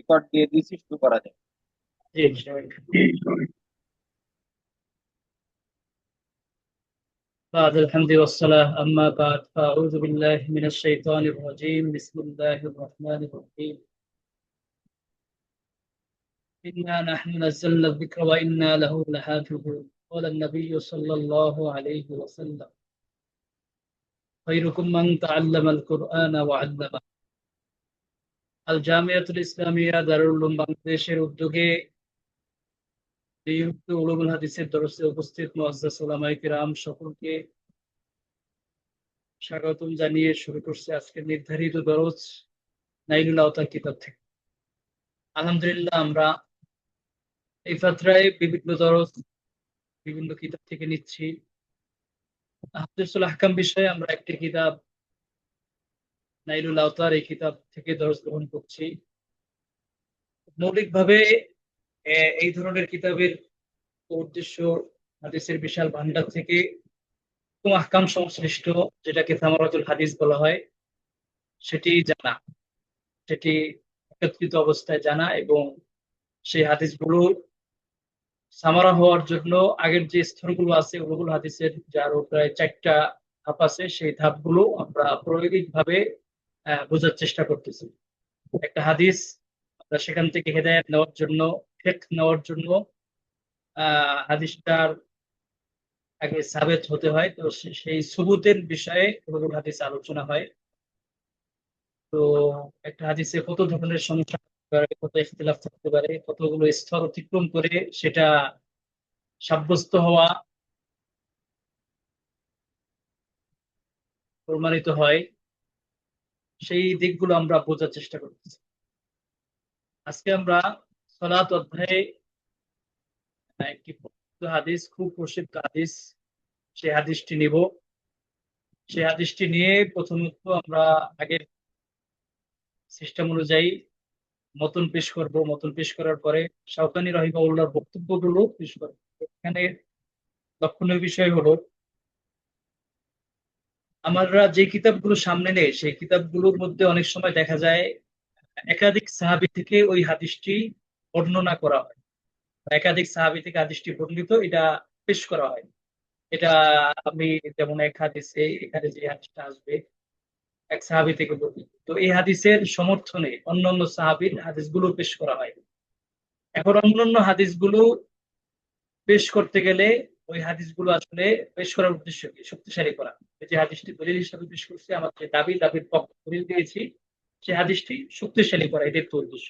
Record দিয়ে দিয়েছি, শুরু করা যায়। بعد الحمد والصلاة أما بعد فأعوذ بالله من الشيطان الرجيم بسم الله الرحمن الرحيم إنا نحن نزلنا الذكر وإنا له لحافظون قال النبي صلى الله عليه وسلم خيركم من تعلم القرآن وعلمه আল জামিয়াতুল ইসলামিয়া দারুল উলুম বাংলাদেশের উদ্যোগে নিয়মিত উলুমুল হাদিসের দরসে উপস্থিত মুআজ্জাজ উলামায়ে কিরাম সকলকে স্বাগতম জানিয়ে শুরু করছে আজকের নির্ধারিত দরস নাইলুল আওতার কিতাব থেকে। আলহামদুলিল্লাহ, আমরা এই ফাতরায় বিভিন্ন দরস বিভিন্ন কিতাব থেকে নিচ্ছি। হাদিসুল আহকাম বিষয়ে আমরা একটি কিতাব নাইলুল আওতার এই কিতাব থেকে দরস গ্রহণ করছি। মৌলিকভাবে এই ধরনের কিতাবের উদ্দেশ্য হাদিসের বিশাল ভান্ডার থেকে আহকাম সংশ্লিষ্ট, যেটাকে সামারাতুল হাদিস বলা হয়, সেটি জানা, সেটি একত্রিত অবস্থায় জানা এবং সেই হাদিসগুলো সামারা হওয়ার জন্য আগের যে স্তরগুলো আছে ওগুলো হাদিসের যার প্রায় 4টা ধাপ আছে, সেই ধাপগুলো আমরা প্রায়োগিক ভাবে বোঝার চেষ্টা করতেছি। একটা হাদিস আমরা সেখান থেকে হেদায়েত নেওয়ার জন্য, ফিকহ নেওয়ার জন্য হাদিসটার আগে সাবেত হতে হয়। তো সেই সুবুতের বিষয়ে ওগুলো হাদিস আলোচনা হয়। তো একটা হাদিসে কত ধরনের সমস্যা থাকতে পারে, কত ইখতিলাফ থাকতে পারে, কতগুলো স্তর অতিক্রম করে সেটা সাব্যস্ত হওয়া, প্রমাণিত হয়, সেই দিকগুলো আমরা বোঝার চেষ্টা করতেছি। আজকে আমরা সলাত অধ্যায়ে একটি প্রসিদ্ধ হাদিস, খুব প্রসিদ্ধ হাদিস, সেই হাদিসটি নিব। সেই হাদিসটি নিয়ে প্রথমত আমরা আগের সিস্টেম অনুযায়ী মতন পেশ করব। মতন পেশ করার পরে শাওকানী রাহিমাহুল্লাহর বক্তব্যগুলো পেশ করব। এখানে লক্ষণীয় বিষয় হলো, আমরা যে কিতাবগুলো সামনে নেই সেই কিতাবগুলোর মধ্যে অনেক সময় দেখা যায় একাধিক সাহাবী থেকে ওই হাদিসটি বর্ণনা করা হয়, একাধিক সাহাবী থেকে হাদিসটি বর্ণিত, এটা পেশ করা হয়। এটা আমি যেমন এক হাদিসে এখানে যে হাদিসটা আসবে এক সাহাবী থেকে বর্ণিত, তো এই হাদিসের সমর্থনে অন্যান্য সাহাবীর হাদিসগুলো পেশ করা হয়। এখন অন্যান্য হাদিসগুলো পেশ করতে গেলে ওই হাদিসগুলো আসলে পেশ করার উদ্দেশ্য কি? শক্তিশালী করা। যে হাদিসটি দলিল হিসাবে পেশ করছে, আমার যে দাবির পক্ষে দলিল দিয়েছি, সেই হাদিসটি শক্তিশালী করা, এটাই তো উদ্দেশ্য।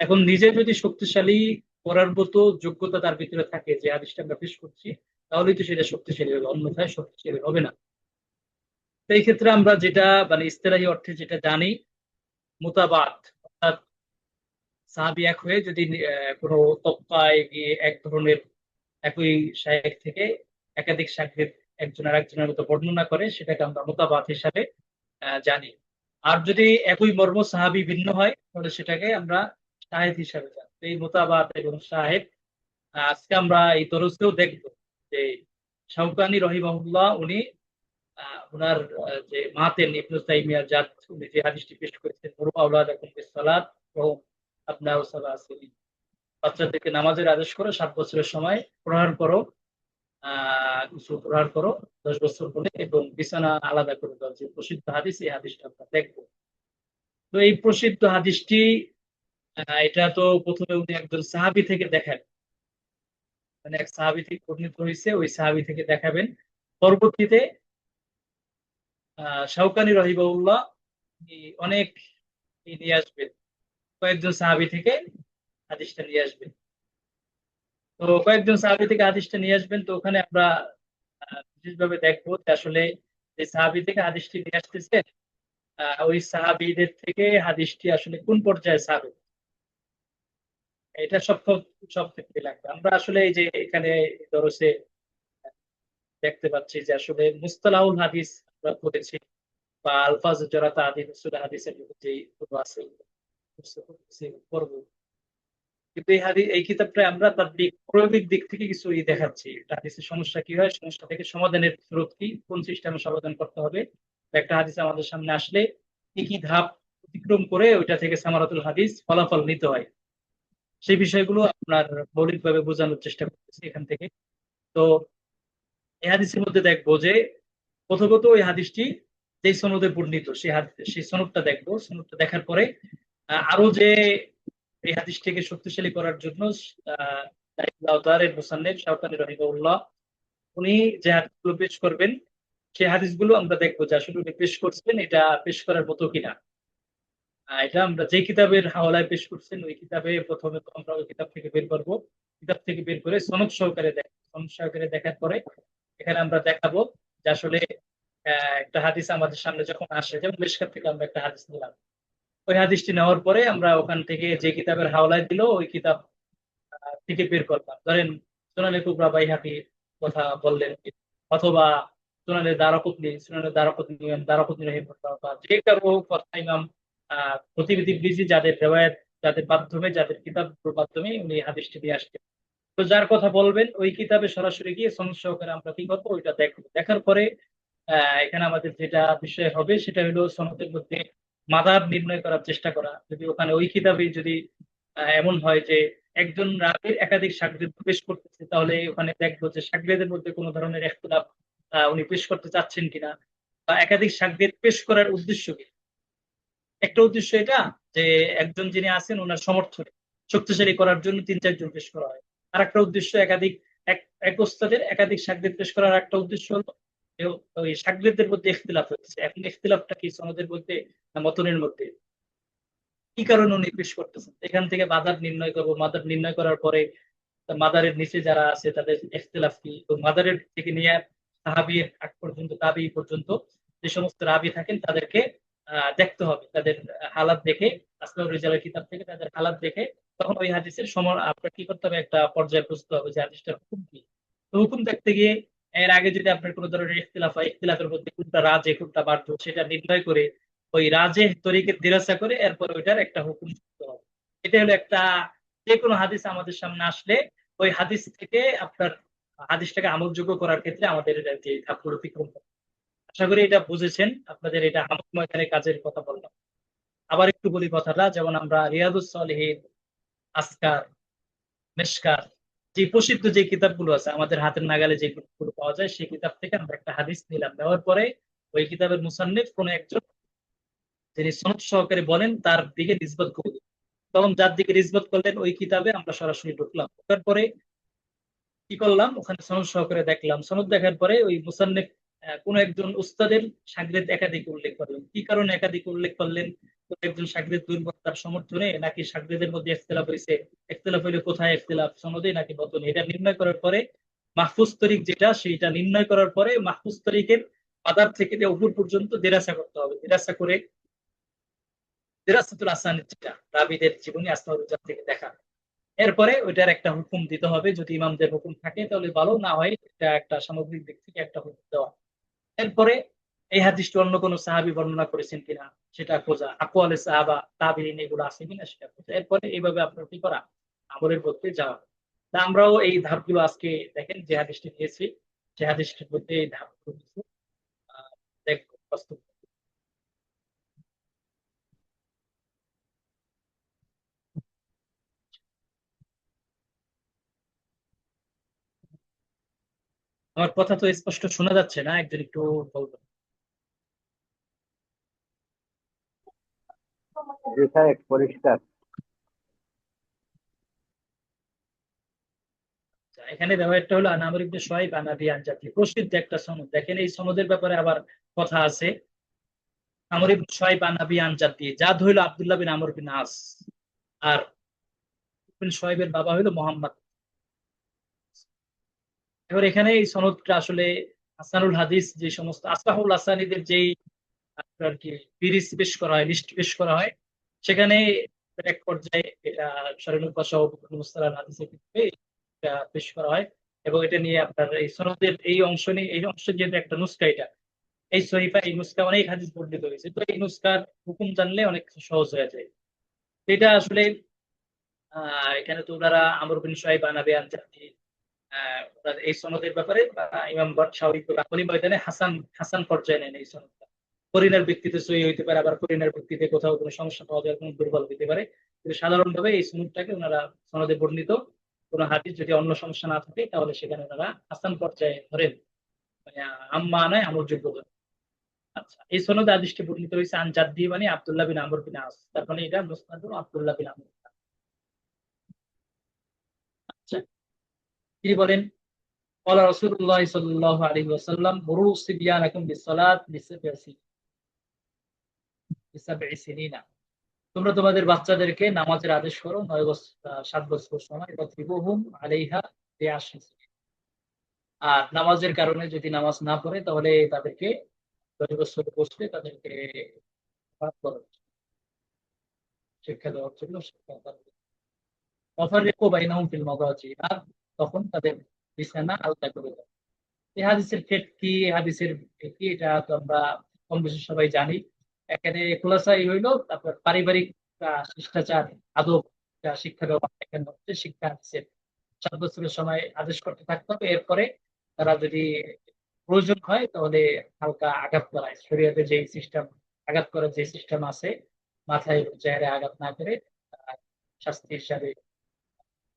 এখন নিজে যদি শক্তিশালী করার মতো যোগ্যতা তার ভিতরে থাকে, যে হাদিসটা আমরা পেশ করছি, তাহলেই তো সেটা শক্তিশালী হবে, অন্যথায় শক্তিশালী হবে না। তো এই ক্ষেত্রে আমরা যেটা মানে ইসতিলাহি অর্থে যেটা জানি, মুতাবাত, অর্থাৎ সাহাবী এক হয়ে যদি কোনো তক্কায় গিয়ে এক ধরনের একই শায়েখ থেকে একাধিক শায়েখ একজন আর একজনের মতো বর্ণনা করে, সেটাকে আমরা মুতাবাত হিসাবে জানি। আর যদি একই মর্ম সাহাবী ভিন্ন হয় তাহলে সেটাকে আমরা শাহেদ হিসাবে জানি। তো এই মুতাবাত এবং শাহেদ আজকে আমরা এই দরসেও দেখব যে শাওকানী রহিমাহুল্লাহ উনি ওনার যে মাতেন ইবনে তাইমিয়ার জাত, উনি যে হাদিসটি পেশ করেছেন, মুরু আওলাদাকুম বিসসালাত ওয়া হুম আবনাউ সাবআ সিনিন, বাচ্চাদেরকে নামাজের আদেশ করো 7 বছরের সময়, প্রহার করো কিছু প্রহার করো 10 বছর বলে, এবং বিছানা আলাদা করে দাও। যে প্রসিদ্ধ হাদিস, এই হাদিসটা আমরা দেখবো। তো এই প্রসিদ্ধ হাদিসটি এটা তো প্রথমে উনি একজন সাহাবী থেকে দেখান, মানে এক সাহাবী থেকে বর্ণিত হয়েছে, ওই সাহাবী থেকে দেখাবেন। পরবর্তীতে শাওকানী রহিমাহুল্লাহ অনেক নিয়ে আসবেন, কয়েকজন সাহাবী থেকে হাদিসটা নিয়ে আসবেন। তো কয়েকজন সাহাবী থেকে হাদিসটা নিয়ে আসবেন, তো ওখানে আমরা বিশেষভাবে দেখবো যে আসলে যে সাহাবী থেকে হাদিসটি নিয়ে আসতেছেন, ওই সাহাবীদের থেকে হাদিসটি আসলে কোন পর্যায়ে সাহাবী, এটা সব সব ক্ষেত্রে লাগবে। আমরা আসলে এই যে এখানে দরসে দেখতে পাচ্ছি যে আসলে মুস্তালাহুল হাদিস আমরা পড়েছি, বা আলফাজ জরাতা আদি রসুল হাদিসের যে আছে পড়বো, কিন্তু এই কিতাবটায় আমরা তার প্রয়োগিক দিক থেকে কিছু দেখাচ্ছি। একটা হাদিসের সমস্যা কি হয়, সমস্যা থেকে সমাধানের স্রোত কি, কোন সিস্টেমে সমাধান করতে হবে, একটা হাদিস আমাদের সামনে আসলে কি কি ধাপ অতিক্রম করে ওইটা থেকে সামারাতুল হাদিস ফলাফল নিতে হয়। সেই বিষয়গুলো আপনার মৌলিকভাবে বোঝানোর চেষ্টা করতেছি এখান থেকে। তো এই হাদিসের মধ্যে দেখবো যে প্রথমত ওই হাদিসটি যে সনদে বর্ণিত সেই সনদটা দেখবো। সনদটা দেখার পরে আরো যে এই হাদিসটিকে শক্তিশালী করার জন্য মুসান্নিফ শাওকানী রাহিমাহুল্লাহ উনি যে হাদিসগুলো পেশ করবেন সেই হাদিসগুলো আমরা দেখবো যে আসলে উনি পেশ করছেন এটা পেশ করার মতো কিনা। এটা আমরা যে কিতাবের হাওলায় পেশ করছেন ওই কিতাবে প্রথমে তো আমরা ওই কিতাব থেকে বের করবো। কিতাব থেকে বের করে সনদ সহকারে দেখবো। সনদ সহকারে দেখার পরে এখানে আমরা দেখাবো যে আসলে একটা হাদিস আমাদের সামনে যখন আসে, যেমন মিশকাত থেকে আমরা একটা হাদিস নিলাম, ওই হাদিসটি নেওয়ার পরে আমরা ওখান থেকে যে কিতাবের হাওলায় দিল ওই কিতাব থেকে বের করলাম। ধরেন সুনানে কুবরা বাইহাকির কথা বললেন, অথবা সুনানে দারাকুতনি রাহিমাহুল্লাহ, বা যে কারো কথা ইমাম প্রতিবিধি ব্রিজি যাদের রেওয়ায়াত, যাদের মাধ্যমে, যাদের কিতাবের মাধ্যমে উনি হাদিসটি দিয়ে আসছেন, তো যার কথা বলবেন ওই কিতাবে সরাসরি গিয়ে সনদ সহকারে আমরা কি করবো ওইটা দেখবো। দেখার পরে এখানে আমাদের যেটা বিষয় হবে সেটা হলো সনদের মধ্যে মাদার নির্ণয় করার চেষ্টা করা। যদি ওখানে ওই কিতাবে যদি এমন হয় যে একজন রাবীর একাধিক সাগরেদ পেশ করতেছে, তাহলে ওখানে দেখবো যে সাগরেদের মধ্যে কোনো ধরনের ইখতিলাফ উনি পেশ করতে চাচ্ছেন কিনা, বা একাধিক সাগরেদ পেশ করার উদ্দেশ্য কি। একটা উদ্দেশ্য এটা যে একজন যিনি আছেন ওনার সমর্থনে শক্তিশালী করার জন্য তিন চারজন পেশ করা হয়। আর একটা উদ্দেশ্য একাধিক এক এক ওস্তাদের একাধিক সাগরেদ পেশ করার একটা উদ্দেশ্য হলো যে ওই সাগরেদদের মধ্যে ইখতিলাফ হয়েছে, এখন ইখতিলাফটা কি সনদের মধ্যে না মতনের মধ্যে, কি কারণে উনি পেশ করতেছেন। এখান থেকে মাদার নির্ণয় করবো। মাদার নির্ণয় করার পরে মাদারের নিচে যারা আছে তাদের ইখতিলাফ কি, তো মাদারের থেকে নিয়ে সাহাবী আগ পর্যন্ত, তাবি পর্যন্ত যে সমস্ত রাবী থাকেন তাদেরকে দেখতে হবে। তাদের হালাত দেখে, আসমাউর রিজালের কিতাব থেকে তাদের হালাত দেখে তখন ওই হাদিসের আপনার কি করতে হবে, একটা পর্যায়ে বুঝতে হবে যে হাদিসটার হুকুম কি। তো হুকুম দেখতে গিয়ে এর আগে যদি আপনার কোনো ধরনের ইখতিলাফ হয়, ইখতিলাফের মধ্যে কোনটা রাজে কোনটা বার্ধ সেটা নির্ণয় করে ওই রাজে তরিকে দিরাসা করে এরপর ওইটার একটা হুকুম করতে হবে। এটা হলো একটা, যে কোনো হাদিস আমাদের সামনে আসলে ওই হাদিস থেকে আপনার হাদিসটাকে আমলযোগ্য করার ক্ষেত্রে আমাদের যে ধাপগুলো অতিক্রম করতে হবে। আশা করি এটা বুঝেছেন। আপনাদের এটা আমল ময়দানে কাজের কথা বললাম। আবার একটু বলি কথাটা, যেমন আমরা রিয়াদুস সালিহিন, আজকার, মেশকাত, যে প্রসিদ্ধ যে কিতাবগুলো আছে আমাদের হাতের নাগালে যে কিতাবগুলো পাওয়া যায় সেই কিতাব থেকে আমরা একটা হাদিস নিলাম। নেওয়ার পরে ওই কিতাবের মুসান্নিফ কোন একজন যিনি সনদ সহকারে বলেন তার দিকে নিসবত করলেন, তখন যার দিকে নিসবত করলেন ওই কিতাবে আমরা সরাসরি ঢুকলাম। ঢোকার পরে কি করলাম, ওখানে সনদ সহকারে দেখলাম। সনদ দেখার পরে ওই মুসান্নিফ কোন একজন উস্তাদের সাগরেদ একাধিক উল্লেখ করলেন। কি কারণে একাধিক উল্লেখ করলেন, কোন একজন সাগরেদ দুর্বলতার সমর্থনে নাকি সাগরেদের মধ্যে ইখতিলাফ হয়েছে, ইখতিলাফ হইলে কোথায় ইখতিলাফ, সনদে নাকি বতনে, এটা নির্ণয় করার পরে মাহফুজ তরিক যেটা সেইটা নির্ণয় করার পরে মাহফুজ তরিকের আদার থেকে যে উপর পর্যন্ত দেরাসা করতে হবে। দেরাসা করে দেরাসাতুল আসানিদ যেটা রাবীদের জীবনী আসমাউল রিজাল থেকে দেখা, এরপরে ওইটার একটা হুকুম দিতে হবে। যদি ইমামদের হুকুম থাকে তাহলে ভালো, না হয় এটা একটা সামগ্রিক দিক থেকে একটা হুকুম দেওয়া। এরপরে এই হাদিসটি অন্য কোনো সাহাবী বর্ণনা করেছেন কিনা সেটা খোঁজা, আকওয়ালে সাহাবা তাবিঈন এগুলো আছে কিনা সেটা খোঁজা। এরপরে এইভাবে আপনার কি করা, আমলের পথে যাওয়া। তা আমরাও এই ধাপগুলো আজকে দেখেন যে হাদিসটি নিয়েছি, যে হাদিসটির মধ্যে এই ধাপগুলো কিছু দেখবো বাস্তব। আমার কথা তো স্পষ্ট শোনা যাচ্ছে না, একজন একটু বলবেন। জি স্যার, পরিষ্কার। এখানে ব্যবহারটা হলো আন আমর ইবনে শুআইব আন আবি আন জাদ্দি, প্রসিদ্ধ একটা সনদ। দেখেন এই সনদের ব্যাপারে আবার কথা আছে। আমর ইবনে শুআইব আন আবি আন জাদ্দি, জাদ হইলো আব্দুল্লাহ বিন আমর বিন আস, আর ইবনে শুআইবের বাবা হইলো মোহাম্মদ। এবার এখানে এই সনদটা আসলে হাসানুল হাদিস, যে সমস্ত আসবাহুল আসানিদের যেই আপনার কি পিরিস পেশ করা হয়, লিস্ট পেশ করা হয়, সেখানে এক পর্যায়ে এটা শরীয়তুল বাসাও মুস্তালাহ হাদিসের ক্ষেত্রে এটা পেশ করা হয়। এবং এটা নিয়ে আপনার এই সনদের এই অংশ নিয়ে, এই অংশ যেহেতু একটা নুসখা, এটা এই সহিফা, এই নুসখা অনেক হাদিস বর্ণিত হয়েছে, তো এই নুসখার হুকুম জানলে অনেক কিছু সহজ হয়ে যায়। এটা আসলে এখানে তো ওনারা আমর বিন শুআইব আন আবি আন জাদ্দি, ওনার এই সনদের ব্যাপারে ইমাম বাদশাহী আমলি ময়দানে হাসান হাসান পর্যায়ে নেন এই সনদটা। করিনার ভিত্তিতে সহি হইতে পারে, আবার করিনার ভিত্তিতে কোথাও কোনো সমস্যা পাওয়া যায়, কোনো দুর্বল হইতে পারে। কিন্তু সাধারণভাবে এই সনদটাকে ওনারা সনদে বর্ণিত কোনো হাদিস যদি অন্য সমস্যা না থাকে তাহলে সেখানে ওনারা হাসান পর্যায়ে ধরেন, মানে আম্মা নয় আমল যোগ্য ধরেন। আচ্ছা, এই সনদে হাদিসটি বর্ণিত হয়েছে আন জাদ্দি মানে আব্দুল্লাহ বিন আমর বিন আস, তার মানে এটা মুসনাদ আব্দুল্লাহ বিন আমর। আচ্ছা, তিনি বলেন قال رسول الله صلى الله عليه وسلم مروا صبيانكم بالصلاة لسبع سنين। তোমরা তোমাদের বাচ্চাদেরকে নামাজের আদেশ করো 7 বছর সময়, ওয়াত্রিবুহুম আলাইহা বিআশরি সিনিন। আর নামাজের কারণে যদি নামাজ না পড়ে তাহলে তাদেরকে 10 বছর বসলে তাদেরকে পাঠ করার জন্য, শিক্ষা দেওয়ার জন্য শিক্ষা ওয়াফাররিকু বাইনাহুম ফিল মাদাজি, আর তখন তাদের বিছানা আলাদা করে দাও। এই হাদিসের ক্ষেত কি, হাদিসের কি, এটা তো আমরা কম বেশি সবাই জানি। এখানে খোলাসাই হইলো তারপর পারিবারিক শিষ্টাচার, আদব, শিক্ষা দেওয়া এখানে হচ্ছে শিক্ষা হাদিসের। 7 বছরের সময় আদেশ করতে থাকতে হবে, এরপরে তারা যদি প্রয়োজন হয় তাহলে হালকা আঘাত করায়, শরীয়তে যে সিস্টেম, আঘাত করার যে সিস্টেম আছে, মাথায় চেহারা আঘাত না করে শাস্তি হিসাবে,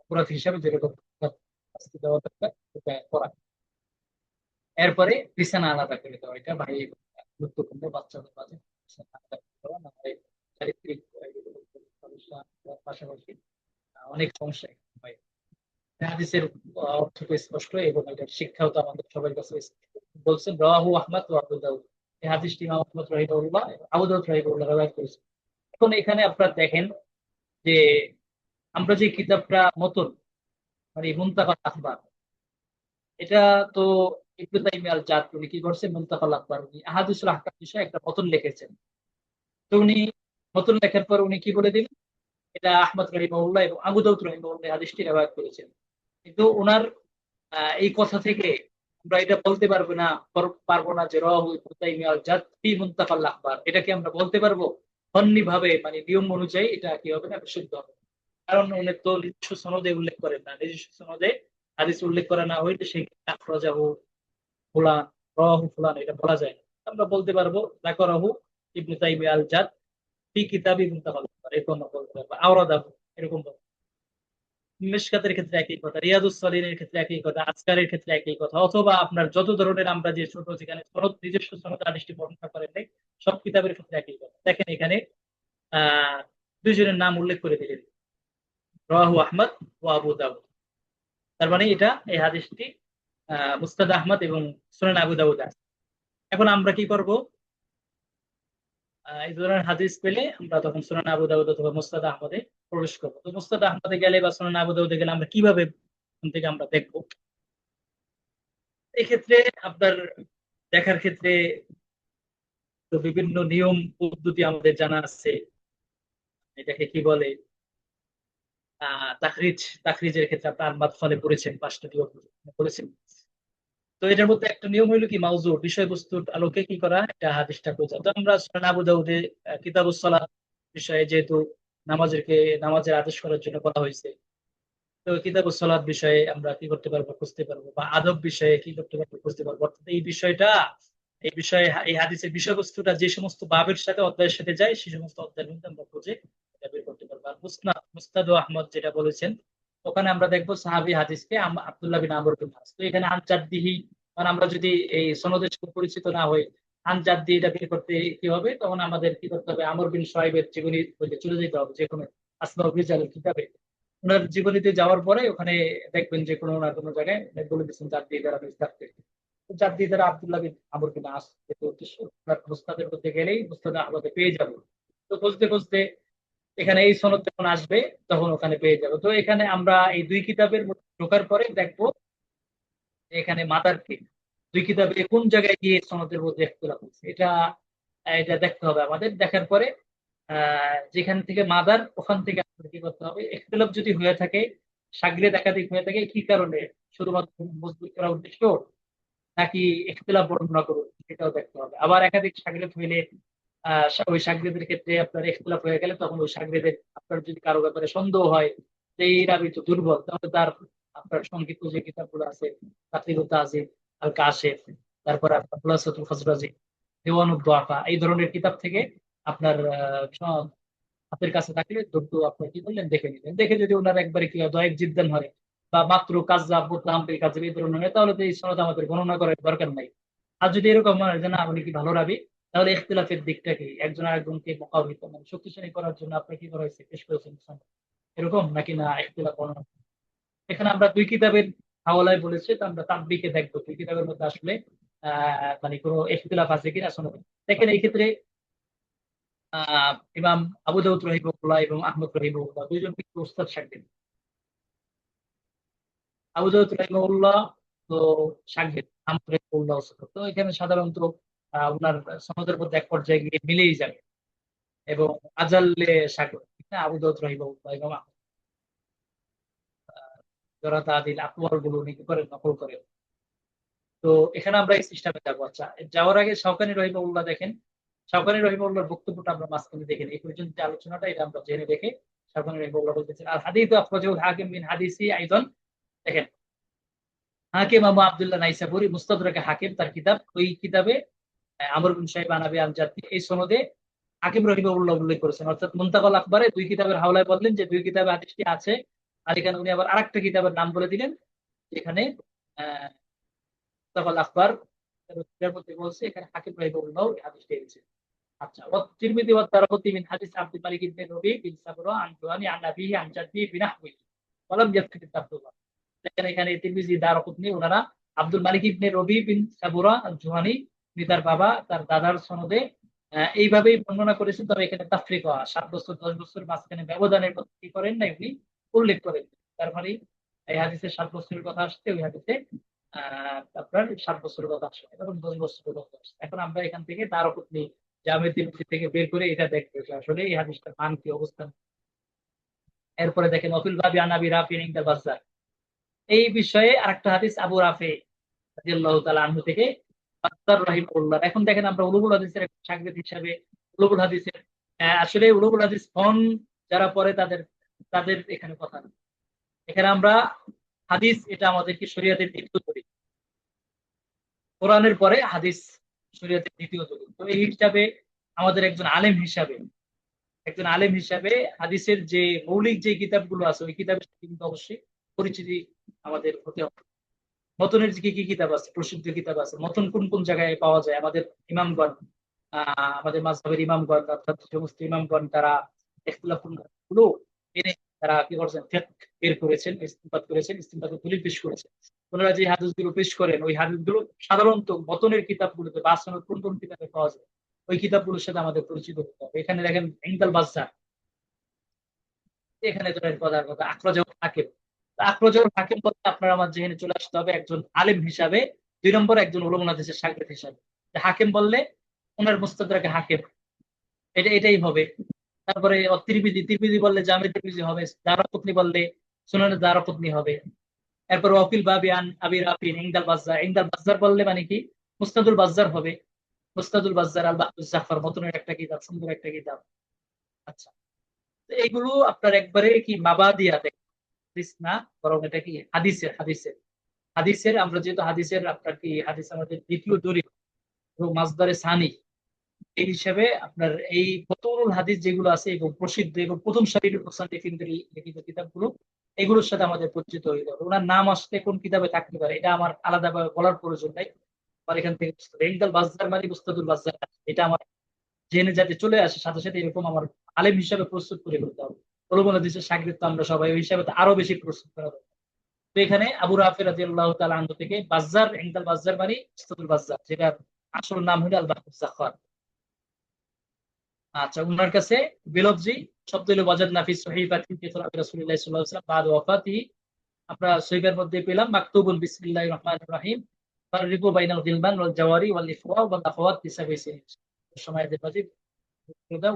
অপরাধ হিসাবে যেরকম শাস্তি দেওয়া দরকার সেটা করা। এরপরে বিছানা আলাদা করে দেওয়া, এটা ভাই গুরুত্বপূর্ণ। বাচ্চাদের মাঝে বিছানা আলাদা করে দেওয়া, না হয় চারিত্রিক সমস্যা পাশাপাশি অনেক সমস্যা হয়। হাদিসের অর্থ স্পষ্ট এবং এটার শিক্ষাও তো আমাদের সবার কাছে বলছেন রাওয়াহু আহমদ ওয়া আবু দাউদ। এই হাদিসটি ইমাম আহমদ রাহিমাহুল্লাহ এবং আবু দাউদ রাহিমাহুল্লাহ রাওয়ায়াত করেছেন। এখন এখানে আপনারা দেখেন যে আমরা যে কিতাবটা মতন, মানে মুনতাকা আখবার, এটা তো ইবনে তাইমিয়া আল জাত উনি কি করছেন, মুনতাকাল আখবার উনি আহাদিসুল আহকাম বিষয়ে একটা মতন লিখেছেন। তো উনি মতন লেখার পর উনি কি বলে দিলেন, এটা আহমদ রাহিমাহুল্লাহ এবং আবু দাউদ রাহিমাহুল্লাহ এই হাদিসটি রিওয়ায়াত করেছেন। কিন্তু ওনার এই কথা থেকে আমরা এটা বলতে পারবো না, পারবো না যে রাওয়াহু ইবনে তাইমিয়া আল জাত ফি মুনতাকাল আখবার, এটাকে আমরা বলতে পারবো ফন্নি ভাবে, মানে নিয়ম অনুযায়ী এটা কি হবে না, বিশুদ্ধ হবে। কারণ উনি তো নিজস্ব সনদে উল্লেখ করেন না, নিজস্ব সনদে হাদিস উল্লেখ করা না হইলে সেই আখরাজাহু ফুলান, রাওয়াহু ফুলান এটা বলা যায় না। আমরা বলতে পারবো যাকরাহু ইবনে তাইমিয়া আল জাদ ফি কিতাবি মুনতাকাল আখবার, এরকম আমরা বলতে পারবো, আওরাদাহু এরকম বলবো। মিশকাতের ক্ষেত্রে একই কথা, রিয়াদুস সালিহিনের ক্ষেত্রে একই কথা, আজকারের ক্ষেত্রে একই কথা, অথবা আপনার যত ধরনের আমরা যে ছোট যেখানে সনদ, নিজস্ব সনদ হাদিসটি বর্ণনা করেন নাই, সব কিতাবের ক্ষেত্রে একই কথা। দেখেন এখানে আহ দুইজনের নাম উল্লেখ করে দিলেন, রাওয়াহু আহমদ ও আবু দাউদ। তার মানে এটা, এই হাদিসটি মুসনাদ আহমদ এবং সুনান আবু দাউদ আছে। এখন আমরা কি করব, এই ধরনের হাদিস পেলে আমরা তখন সুনান আবু দাউদ অথবা মুসনাদ আহমদে প্রবেশ করবো। তো মুসনাদ আহমদে গেলে বা সুনান আবু দাউদে গেলে আমরা কিভাবে ওখান থেকে আমরা দেখবো, এক্ষেত্রে আপনার দেখার ক্ষেত্রে তো বিভিন্ন নিয়ম পদ্ধতি আমাদের জানা আছে। এটাকে কি বলে, তাখরিজ, তাখরিজের ক্ষেত্রে আপনার মাদখালে পড়েছেন, 5টা নিয়ম পড়েছেন। তো এটার মধ্যে একটা নিয়ম হইলো কি, মাউযু বিষয়বস্তুর আলোকে কি করা, এটা হাদিসটা বোঝা। তো আমরা সুনান আবু দাউদে কিতাবুস সালাত বিষয়ে, যেহেতু নামাজের আদেশ করার জন্য বলা হয়েছে, তো কিতাবুস সালাত বিষয়ে আমরা কি করতে পারবো, খুঁজতে পারবো, বা আদব বিষয়ে কি করতে পারবো, খুঁজতে পারবো। অর্থাৎ এই বিষয়টা, এই বিষয়ে, এই হাদিসের বিষয়বস্তুটা যে সমস্ত বাবের সাথে, অধ্যায়ের সাথে যায়, সেই সমস্ত অধ্যায়ের মধ্যে আমরা খুঁজে এটা বের করতে পারবো। আর মুসনাদ ও আহমদ যেটা বলেছেন, ওখানে আমরা দেখবো সাহাবী হাদিসকে আব্দুল্লাহ বিন আমর বিন আস। তো এখানে আনজাদ্দিহি, মানে আমরা যদি এই সনদের সাথে পরিচিত না হই, আনজাদ্দি এটা বের করতে কি হবে, তখন আমাদের কি করতে হবে, আমর বিন শুআইবের জীবনী বইতে চলে যেতে হবে, যে কোনো আসমাউর রিজালের কিতাবে। ওনার জীবনীতে যাওয়ার পরে ওখানে দেখবেন যে কোনো না কোনো জায়গায় বলে দিচ্ছেন জাদ্দি দ্বারা বিস্তারিত। জাদ্দি দ্বারা আব্দুল্লাহ বিন আমর বিন আস যেটা উদ্দেশ্য, আপনার মুস্তাদের মধ্যে গেলেই মুস্তাদে আহমদে পেয়ে যাবো। তো খুঁজতে খুঁজতে এখানে এই সনদ যখন আসবে তখন ওখানে পেয়ে যাবো। তো এখানে আমরা এই দুই কিতাবের মধ্যে ঢোকার পরে দেখবো যে এখানে মাদার কে, দুই কিতাবে কোন জায়গায় গিয়ে সনদের মধ্যে ইখতিলাফ হয়েছে, এটা এটা দেখতে হবে আমাদের। দেখার পরে যেখান থেকে মাদার, ওখান থেকে আমাদের কি করতে হবে, ইখতিলাফ যদি হয়ে থাকে, শাগরেদ একাধিক হয়ে থাকে, কি কারণে, শুধুমাত্র মজবুত করা উদ্দেশ্য নাকি ইখতিলাফ বর্ণনা করুন, সেটাও দেখতে হবে। আবার একাধিক শাগরেদ হইলে ওই সাগরেদের ক্ষেত্রে আপনার ইখতিলাফ হয়ে গেলে, তখন ওই সাগরেদের আপনার যদি কারো ব্যাপারে সন্দেহ হয় যে এই রাবী তো দুর্বল, তাহলে তার আপনার সংক্ষিপ্ত যে কিতাবগুলো আছে, তাকরিবুত তাহজিব, আল কাশিফ, তারপর আপনার খুলাসাতুল খাজরাজি, দেওয়ানুদ দোয়াফা এই ধরনের কিতাব থেকে আপনার হাতের কাছে থাকলে দ্রুত আপনি কি করলেন দেখে নিলেন, দেখে যদি ওনার একবারে কি হয় দয়েক জিদ্দান হয় বা মাত্র কাজ্জাব মুত্তাহামের কাজে এই ধরনের হয়, তাহলে তো এই সনদ আমাদের গণনা করার দরকার নাই। আর যদি এরকম হয় যে না উনি কি ভালো রাবি, তাহলে ইখতিলাফের দিকটা কি একজন আরেকজনকে মোকাবিলা মানে শক্তিশালী করার জন্য আপনি কি করা হয়েছে পেশ করেছেন সনদ, এরকম নাকি না ইখতিলাফ বর্ণনা। এখানে আমরা দুই কিতাবের হাওয়ালায় বলেছি, তো আমরা তাকবিকে দেখবো দুই কিতাবের মধ্যে আসলে মানে কোনো ইখতিলাফ আছে কিনা সনদে। দেখেন এই ক্ষেত্রে ইমাম আবু দাউদ রহিমাহুল্লাহ এবং আহমদ রহিমাহুল্লাহ দুইজন কিন্তু উস্তাদ শাগির্দ। আবু দাউদ রহিমাহুল্লাহ তো শাগির্দ, আহমদ রহিমাহুল্লাহ উস্তাদ। তো এখানে সাধারণত ওনার সনদের মধ্যে এক পর্যায়ে গিয়ে মিলেই যাবে এবং আজাল্লে শাগির্দ ঠিক না আবু দাউদ রহিমাহুল্লাহ এবং জরাত আদিল আকবর গুলো উনি কি করেন নকল করেন। তো এখানে আমরা এই সিস্টেমে যাবো। আচ্ছা, যাওয়ার আগে শাওকানী রহিমাহুল্লাহ দেখেন, শাওকানী রহিমাহুল্লাহর বক্তব্যটা আমরা মাঝখানে দেখেন, এই পর্যন্ত যে আলোচনাটা এটা আমরা জেনে দেখে শাওকানী রহিমাহুল্লাহ বলতেছেন আর হাদিসু আখরাজাহুল হাকিম মিন হাদিসি আইদান। দেখেন হাকিম আবু আব্দুল্লাহ নাইসাপুরি মুস্তাদরাকে হাকিম তার কিতাব, ওই কিতাবে আমর বিন শাইবা আন আবি আমজাদ এই সনদে হাকিম রহিমাহুল্লাহ উল্লেখ করেছেন, অর্থাৎ মুনতাকাল আখবারে দুই কিতাবের হাওলায় বললেন যে দুই কিতাবে হাদিসটি আছে। আর এখানে উনি আবার আরেকটা কিতাবের নাম বলে দিলেন যেখানে আহ মুনতাকাল আখবার এর মধ্যে বলছে এখানে হাকিম রহিমাহুল্লাহ এই হাদিসটি এনেছে। আচ্ছা, والترمذي والدارقطني من حديث عبد الملك بن ربيع بن صبرة عن جهني عن أبيه عن جده بنحوه ولم يذكر عبد الله। দেখেন এখানে তিরমিজি দারকুতনি ওনারা আব্দুল মালিক ইবনে রবি বিন সাবুরা আল জুহানি তিনি তার বাবা তার দাদার সনদে এইভাবেই বর্ণনা করেছেন, তবে এখানে তাফরিক হওয়া 7 বছর 10 বছর মাঝখানে ব্যবধানের কথা কি করেন না উনি উল্লেখ করেন। তার মানে এই হাদিসে 7 বছরের কথা আসছে, ওই হাদিসে আপনার 7 বছরের কথা আসছে এবং 10 বছরের কথা আসছে। এখন আমরা এখান থেকে দারকুতনি জামে তিরমিজি থেকে বের করে এটা দেখবো যে আসলে এই হাদিসটার মান কি অবস্থান। এরপরে দেখেন অফিল বাবি আন আবি রাফি ইনদা বাজ্জার, এই বিষয়ে আরেকটা হাদিস আবু রাফি রাদিয়াল্লাহু তাআলা আনহু থেকে বাজ্জার রাহিমাহুল্লাহ। এখন দেখেন আমরা উলুমুল হাদিসের একটা সাংবাদিক হিসাবে উলুমুল হাদিসের আসলে উলুমুল হাদিস ফোন যারা পড়ে তাদের তাদের এখানে কথা না। এখানে আমরা হাদিস এটা আমাদেরকে শরীয়তের দ্বিতীয় দলিল, কোরআনের পরে হাদিস শরীয়তের দ্বিতীয় দলিল। তো এই হিসাবে আমাদের একজন আলেম হিসাবে হাদিসের যে মৌলিক যে কিতাবগুলো আছে ওই কিতাবের সাথে কিন্তু অবশ্যই পরিচিতি আমাদের হতে হবে। মতনের যে কি কি কিতাব আছে, প্রসিদ্ধ কিতাব আছে, মতন কোন কোন জায়গায় পাওয়া যায়, আমাদের ইমামগণ আমাদের মাযহাবের ইমামগণ অর্থাৎ সমস্ত ইমামগণ তারা ইখতিলাফ গুলো এনে তারা কি করছেন ফিকহ বের করেছেন, ইস্তিনবাত করেছেন, ইস্তিনবাতের দলিল পেশ করেছেন। ওনারা যে হাদিসগুলো পেশ করেন ওই হাদিসগুলো সাধারণত মতনের কিতাবগুলোতে বা সনদ কোন কোন কিতাবে পাওয়া যায় ওই কিতাবগুলোর সাথে আমাদের পরিচিত হতে হবে। এখানে দেখেন ইনদাল বাজ্জার, এখানে ধরেন কথার কথা আখরাজাহুল হাকিম। আখরাজাহুল হাকিম বলতে আপনার আমার যেখানে চলে আসতে হবে একজন আলেম হিসাবে, 2 নম্বর একজন উলামা হাদিসের শাগির্দ হিসাবে। হাকিম বললে ওনার মুস্তাদরাকে হাকিম এটাই হবে। তারপরে তিরমিজি, তিরমিজি বললে জামে তিরমিজি হবে, দারাকুতনি বললে সুনানে দারাকুতনি হবে। এরপর ওয়াফিল বাবি আন আবি রাফিন ইনদাল বাজ্জার, ইনদাল বাজ্জার বললে মানে কি মুস্তাদুল বাজ্জার হবে। মুস্তাদুল বাজ্জার আল বাহরুজ জাফর মতনের একটা কিতাব, সুন্দর একটা কিতাব। আচ্ছা, তো এইগুলো আপনার একবারে কি মাবাদিয়াত হাদিস না, বরং এটা কি হাদিসের হাদিসের আমরা যেহেতু হাদিসের আপনার কি হাদিস আমাদের দ্বিতীয় দলিল এবং মাসদারে সানি এই হিসাবে আপনার এই ফতুল হাদিস যেগুলো আছে এবং প্রসিদ্ধ এবং প্রথম সারির মুসান্নিফিনদের লিখিত কিতাবগুলো এগুলোর সাথে আমাদের পরিচিত হয়ে যাবে। ওনার নাম আসলে কোন কিতাবে থাকতে পারে এটা আমার আলাদাভাবে বলার প্রয়োজন নাই, আমার এখান থেকে বুঝতে হবে। ইনদাল বাজ্জার মানে মুস্তাদুল বাজ্জার, এটা আমার জেনে যাতে চলে আসে সাথে সাথে এরকম আমার আলেম হিসাবে প্রস্তুত করে ফেলতে হবে। প্রলোভন হাদিসের শাগির্দ আমরা সবাই ওই হিসাবে তো আরো বেশি প্রস্তুত করা দরকার। তো এখানে আবু রাফি রাদিয়াল্লাহু তাআলা আনহু থেকে বাজ্জার ইনদাল বাজ্জার মানে মুস্তাদুল বাজ্জার, যেটার আসল নাম হলো আল বাহরুজ জাফর। আচ্ছা, উনার কাছে বিলফজি শব্দ হলো ওয়াজাদনা ফি সহিফাতি ফি খিলাফি রাসূলুল্লাহ সাল্লাল্লাহু আলাইহি ওয়াসাল্লাম বাদ ওয়াফাতি। আমরা সহিফার মধ্যে পেলাম মাকতুবুন বিসমিল্লাহির রহমানির রহিম ফাররিকু বাইনাল গিলমান ওয়াল জাওয়ারি ওয়াল ইখওয়া ওয়াল আখাওয়াত ফি সাবঈ সিনিন। সময়ের মাঝে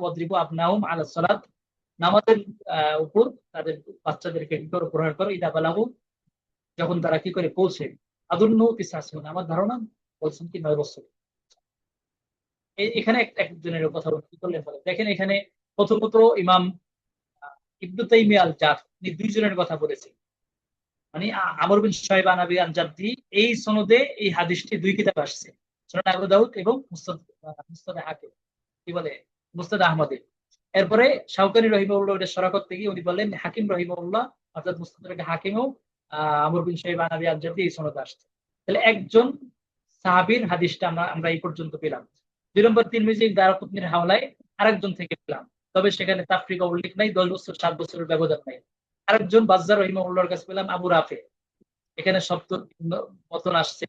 ওয়াদরিবু আবনাহুম আলা সালাত, নামাজের উপর তাদের বাচ্চাদেরকে কি করে প্রহার করো ইদা বালাগু, যখন তারা কি করে পৌঁছে। আদুন্নু তিসআসিন, আমার ধারণা বলছেন কি 9 বছর। এখানে একজনের কথা কি করলে ফলে দেখেন এখানে প্রথমত ইমাম ইবনু তাইমিয়া আল জাফ তিনি 2 জনের কথা বলেছেন, মানে আমর বিন শুআয়ব আন আবি আন জাদ্দি এই সনদে এই হাদিসটি 2 কিতাবে আসছে, সুনান আবু দাউদ এবং মুসনাদ মুস্তাদ হাকিম, কি বলে, মুস্তাদ আহমদে। এরপরে শাওকানি রহিমাহুল্লাহ ওটা সরা করতে গিয়ে উনি বললেন হাকিম রহিমাহুল্লাহ অর্থাৎ মুস্তাদরাকে হাকিমও আমর বিন শাইবা নাবি আল-জারদি এই সনদ আসছে। তাহলে একজন সাহাবীর হাদিসটা আমরা আমরা এই পর্যন্ত পেলাম। 2 নম্বর তিরমিজি দারাকুতনির হাওলায় আরেকজন থেকে পেলাম, তবে সেখানে তাফরিকা উল্লেখ নাই, 10 বছর 7 বছরের ব্যবধান নাই। আরেকজন বাজ্জার রহিমাহুল্লাহর কাছে পেলাম আবু রাফে, এখানে শব্দ মতন আসছে,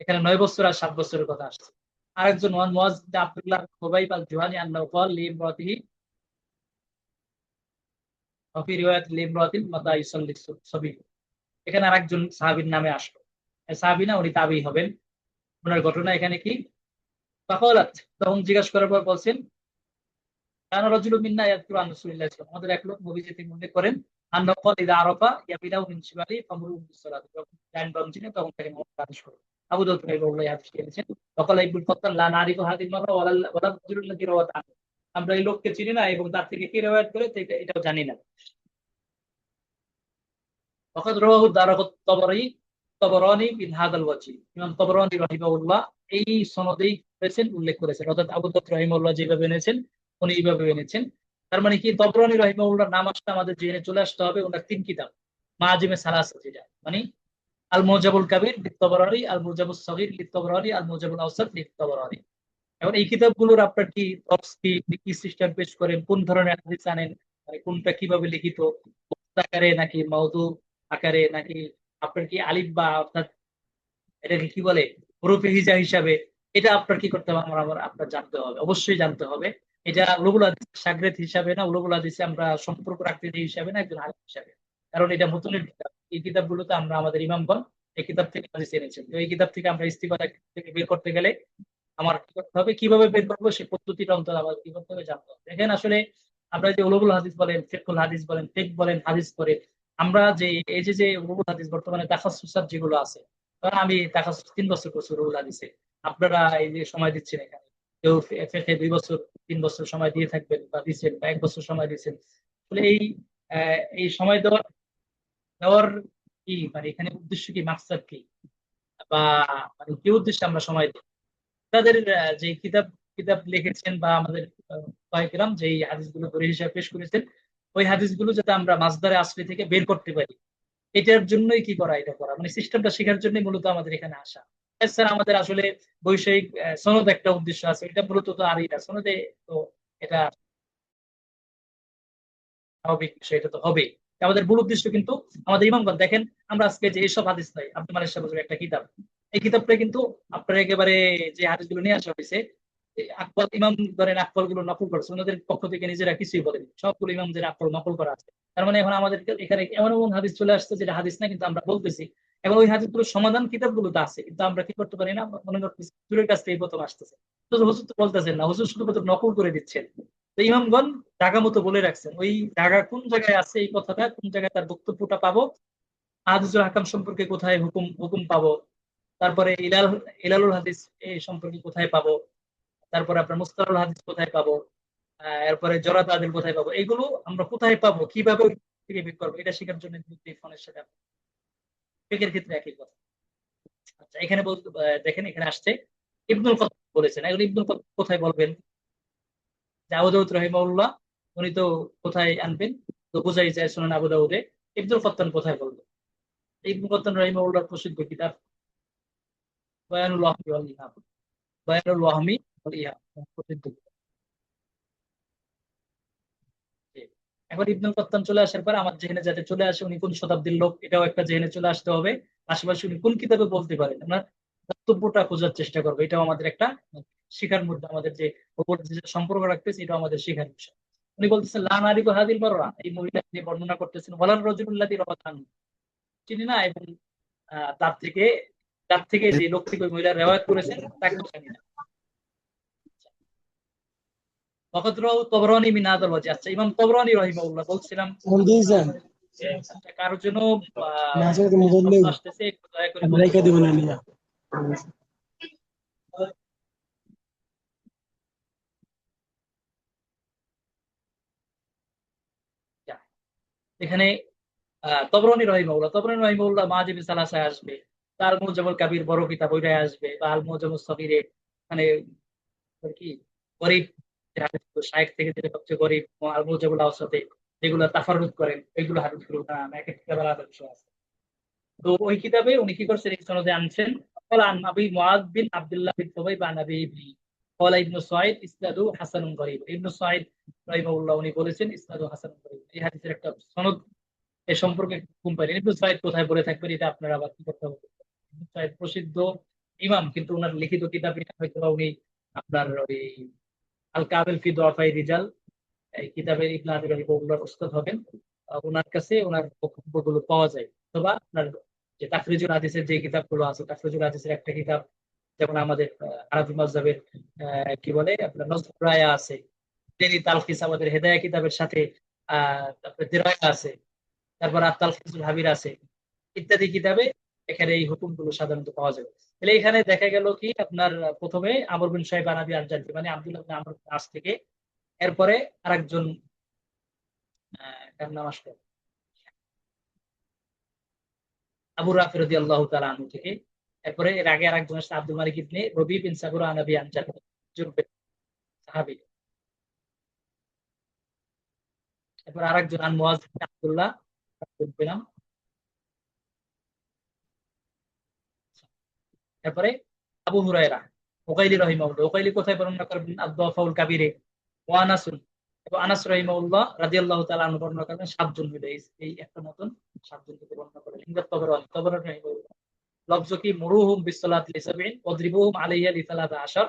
এখানে 9 বছর আর 7 বছরের কথা আসছে। আরেকজন মুয়াজ বিন আব্দুল্লাহ খুবাইব আল জুহানি আন্নাহু ক্বাল লিইমরাতিহি ওয়া ফি রিওয়ায়াত লিইমরাতিন মাতা ইউসাল্লি সাবী, এখানে আরেকজন সাহাবীর নামে আসলো। সাহাবী না, উনি তাবেঈ হবেন। ওনার ঘটনা এখানে কি, ফাকালাত, তখন জিজ্ঞাসা করার পর বলছেন কানা রাজুলুম মিন্না ইয়াযকুরু আন রাসূলিল্লাহ সাল্লাল্লাহু আলাইহি ওয়াসাল্লাম, আমাদের এক লোক নবীজি থেকে উল্লেখ করেন আন্নাহু ক্বাল ইযা আরাফা ইয়াবিলাউ মিন শিমালি ফামরুহু বিস-সালাত, যখন ডান বাম চিনে তখন তাকে নামাজ আদেশ করুন। আবু দাউদ রাহিমাহুল্লাহ এই হাদিসটি এনেছেন। ওয়াকালা ইবনুল ফাত্তান লা নারিফু হাদিল মাররা ওয়ালা রাজুলুল লাযী রাওয়াত আনহু, আমরা এই লোককে চিনি না এবং তার থেকে কি রিওয়ায়াত করে এটাও জানি না। ওয়াকাদ রাওয়াহু তাবারানী মিন হাদাল ওয়াজহি, ইমাম তাবারানী রাহিমাহুল্লাহ এই সনদেই করেছেন, উল্লেখ করেছেন, অর্থাৎ আবু দাউদ রাহিমাহুল্লাহ যেভাবে এনেছেন উনি এইভাবে এনেছেন। তার মানে কি, তাবরানী রাহিমাহুল্লাহর নাম আসলে আমাদের জেনে চলে আসতে হবে ওনার 3 কিতাব মাআজিমে সালাসা, যেটা মানে আল মুজাবুল কাবির লিত-তাবারানী, আল মুজাবুস সগীর লিত-তাবারানী, আল মুজাবুল আওসাত লিত-তাবারানী। এখন এই কিতাবগুলোর আপনার কি তফস কি, কি সিস্টেম পেশ করেন, কোন ধরনের হাদিস আনেন, মানে কোনটা কিভাবে লিখিত, বক্তা আকারে নাকি মাউদু আকারে, নাকি আপনার কি আলিফ বা অর্থাৎ এটাকে কি বলে হরফে হিজা হিসাবে, এটা আপনার কি করতে হবে, আপনার জানতে হবে, অবশ্যই জানতে হবে। এটা উলুগুল হাদিস সাগরেদ হিসাবে না, উলুগুল হাদিসে আমরা সম্পর্ক রাখতে যে হিসাবে না, একজন আলিম হিসাবে। কারণ এটা মুতুনের কিতাব, এই কিতাবগুলোতে আমরা আমাদের ইমামগণ এই কিতাব থেকে হাদিস এনেছেন। তো এই কিতাব থেকে আমরা ইস্তিফাদা থেকে বের করতে গেলে আমার কি করতে হবে, কিভাবে বের করবো সেই পদ্ধতিটা অন্তত আমার কি করতে হবে, জানতে হবে। দেখেন আসলে আমরা যে উলুগুল হাদিস বলেন, ফিকহুল হাদিস বলেন, ফিকহ বলেন, হাদিস করে আমরা যে এই যে উলুগুল হাদিস বর্তমানে তাখাসসুসাত যেগুলো আছে, কারণ আমি তাখাসসুস 3 বছর করছি উলুগুল হাদিসে, আপনারা এই যে সময় দিচ্ছেন এখানে, কেউ ফিকহে 2 বছর 3 বছর সময় দিয়ে থাকবেন বা দিচ্ছেন বা 1 বছর সময় দিচ্ছেন। আসলে এই সময় দেওয়ার দেওয়ার কি মানে এখানে উদ্দেশ্য কি, মাকসাদ কি, বা মানে কি উদ্দেশ্যে আমরা সময় দিই। তাদের যে কিতাব কিতাব লিখেছেন বা আমাদের পাইকেরাম যে হাদিসগুলো দলিল হিসেবে পেশ করেছেন, ওই হাদিসগুলো যাতে আমরা মাসদারে আসলি থেকে বের করতে পারি, এটার জন্যই কি করা, এটা করা মানে সিস্টেমটা শেখার জন্যই মূলত আমাদের এখানে আসা। এছাড়া আমাদের আসলে বৈষয়িক সনদ একটা উদ্দেশ্য আছে, এটা মূলত তো আর এটা সনদে, তো এটা স্বাভাবিক বিষয়, এটা তো হবে। আমাদের মূল উদ্দেশ্য কিন্তু আমাদের ইমামগণ দেখেন, আমরা আজকে যে এইসব হাদিস নাই, আব্দুল মালিক সাহেবের একটা কিতাব, এই কিতাবটা কিন্তু আপনার একেবারে যে হাদিসগুলো নিয়ে আসা হয়েছে, এই আকবর ইমাম ধরেন আকবর গুলো নকল করছে, ওনাদের পক্ষ থেকে নিজেরা কিছুই বলেনি, সবগুলো ইমামদের আকবর নকল করা আছে। তার মানে এখন আমাদের এখানে এমন এমন হাদিস চলে আসছে যেটা হাদিস না, কিন্তু আমরা বলতেছি। এবং ওই হাদিসগুলোর সমাধান কিতাবগুলো তো আছে, কিন্তু আমরা কি করতে পারি না, আমরা মনে করতেছি হুজুরের কাছ থেকে এই প্রথম আসতেছে। তো হুজুর তো বলতেছেন না, হুজুর শুধুমাত্র নকল করে দিচ্ছেন। তো ইমামগণ জায়গা মতো বলে রাখছেন, ওই জায়গা কোন জায়গায় আছে, এই কথাটা কোন জায়গায় তার বক্তব্যটা পাবো, হাদিসুল হাকাম সম্পর্কে কোথায় হুকুম হুকুম পাবো, তারপরে ইলালুল হাদিস এই সম্পর্কে কোথায় পাবো, তারপরে আপনার মুস্তালাহুল হাদিস কোথায় পাবো, এরপরে জরা তাদিল কোথায় পাবো, এগুলো আমরা কোথায় পাবো, কিভাবে ওই থেকে বের করবো, এটা শেখার জন্য কিন্তু এই ফোনের সাথে ফিকহের ক্ষেত্রে একই কথা। আচ্ছা, এখানে বলতে দেখেন এখানে আসছে ইবনুল কত্তাব বলেছেন, এখন ইবনুল কত্তাব কোথায় বলবেন, যে আবু দাউদ রাহিমাহুল্লাহ উনি তো কোথায় আনবেন, তো বোঝাই যায় সুনান আবু দাউদে, ইবনুল কত্তান কোথায় বলবেন। ইবনুল কত্তান রাহিমাহুল্লাহ প্রসিদ্ধ কিতাব বয়ানুল ওয়াহমি ওয়াল ইহাম, বয়ানুল ওয়াহমি ওয়াল ইহাম প্রসিদ্ধ কিতাব। এখন ইবনুল কত্তান চলে আসার পর আমার জেহেনে যাতে চলে আসে উনি কোন শতাব্দীর লোক, এটাও একটা জেহেনে চলে আসতে হবে। আশেপাশে উনি কোন কিতাবে বলতে পারেন, আমরা বক্তব্যটা খোঁজার চেষ্টা করবো, এটাও আমাদের একটা শিখার মধ্যে, আমাদের যে ওপর যে সম্পর্ক রাখতেছে এটাও আমাদের শিখার বিষয়। উনি বলতেছেন লা নারিফু হাদিল মাররা, এই মহিলা যে বর্ণনা করতেছেন, ওয়ালার রাজুলুল্লাযী রাওয়াত আনহু, চিনি না, এবং তার থেকে যে লোক থেকে ওই মহিলা রেওয়ায়াত করেছেন তাকে জানি না। ওয়াকাদ রাওয়াহু তাবরানী মিন হাযাল ওয়াজহ। আচ্ছা, ইমাম তাবরানী রাহিমাহুল্লাহ বলছিলাম Mondizan, কারোর জন্য Nazar de শব্দ Modelo, আসতেছে, একটু দয়া করে বলতে América de বলবেন। Bonanía. এখানে তবরানী রহিমাহুল্লাহ মাজিবি সালাসায় আসবে, তার মুজামুল কাবির বড় কিতাব ওইটাই আসবে, বা আল মুজামুস সগীরে মানে আপনার কি গরিব শায়েখ থেকে যেটা সবচেয়ে গরিব আল মুজাবুল আওসাতে যেগুলো তাফাররুদ করেন এইগুলো হাদিসগুলো এক এক কিতাবের আলাদা বিষয় আছে। তো ওই কিতাবে উনি কি করছেন, এই সনদে আনছেন قال عن ابي معاذ بن عبد الله بن ثويب عن ابي قال ابن سعيد اسناده حسن غريب। ইবনে সাঈদ রাহিমাহুল্লাহ উনি বলেছেন ইসনাদু হাসান গরীব। এই হাদিসের একটা সনদ এ সম্পর্কে কোম্পানি ইবনে সাঈদ কোথায় বলে থাকবেন এটা আপনারা আবার কি করতে হবে। ইবনে সাঈদ প্রসিদ্ধ ইমাম, কিন্তু ওনার লিখিত কিতাব হয়তো উনি আপনার ওই আল কাবিল ফি দুআফাই রিজাল এই কিতাবের ইবনে আবি রাহিমাহুল্লাহর উস্তাদ হবেন। ওনার কাছে ওনার বক্তব্যগুলো পাওয়া যায়। অথবা আপনার যে তাখরিজুল হাদিসের যে কিতাবগুলো আছে, তাখরিজুল হাদিসের একটা কিতাব যেমন আমাদের আরবি মাযহাবের কি বলে আপনার নজরুল রায়া আছে, তেরি তালখিস আমাদের হেদায়া কিতাবের সাথে তারপরে দিরায়া আছে, তারপর আর তালখিসুল হাবির আছে, ইত্যাদি কিতাবে এখানে এই হুকুমগুলো সাধারণত পাওয়া যাবে। তাহলে এখানে দেখা গেল কি আপনার প্রথমে আমর বিন শুআইব আন আবি আল-জাদি মানে আব্দুল্লাহ ইবনে আমর বিন আস থেকে, এরপরে আরেকজন কার নাম আসলো আবু রাফি রাদিয়াল্লাহু তাআলা আনহু থেকে, এরপরে এর আগে আরেকজন আসছে আব্দুল মালিক ইবনে রবি বিন সাবুরা আন আবি আন-জাদ সাহাবী। এরপর আরেকজন আন মুআজ বিন আব্দুল্লাহ নাম। এরপরে আবু হুরায়রা উকাইলি রাহিমাহুল্লাহ, উকাইলি কোথায় বর্ণনা করবেন আদ-দুআফাউল কাবীরে ওয়া আনাসুন, এবং আনাস রাহিমাহুল্লাহ রাদিয়াল্লাহু তাআলা আনহু বর্ণনা করবেন সাতজন মিলে এই একটা মতন সাতজন থেকে বর্ণনা করেন। ইনদা তাবরানী তাবরানী রাহিমাহুল্লাহ লফজ কি মুরুহুম বিসসালাতি লিসাবঈন ওয়াদরিবুহুম আলাইহা লিসালাতা আশার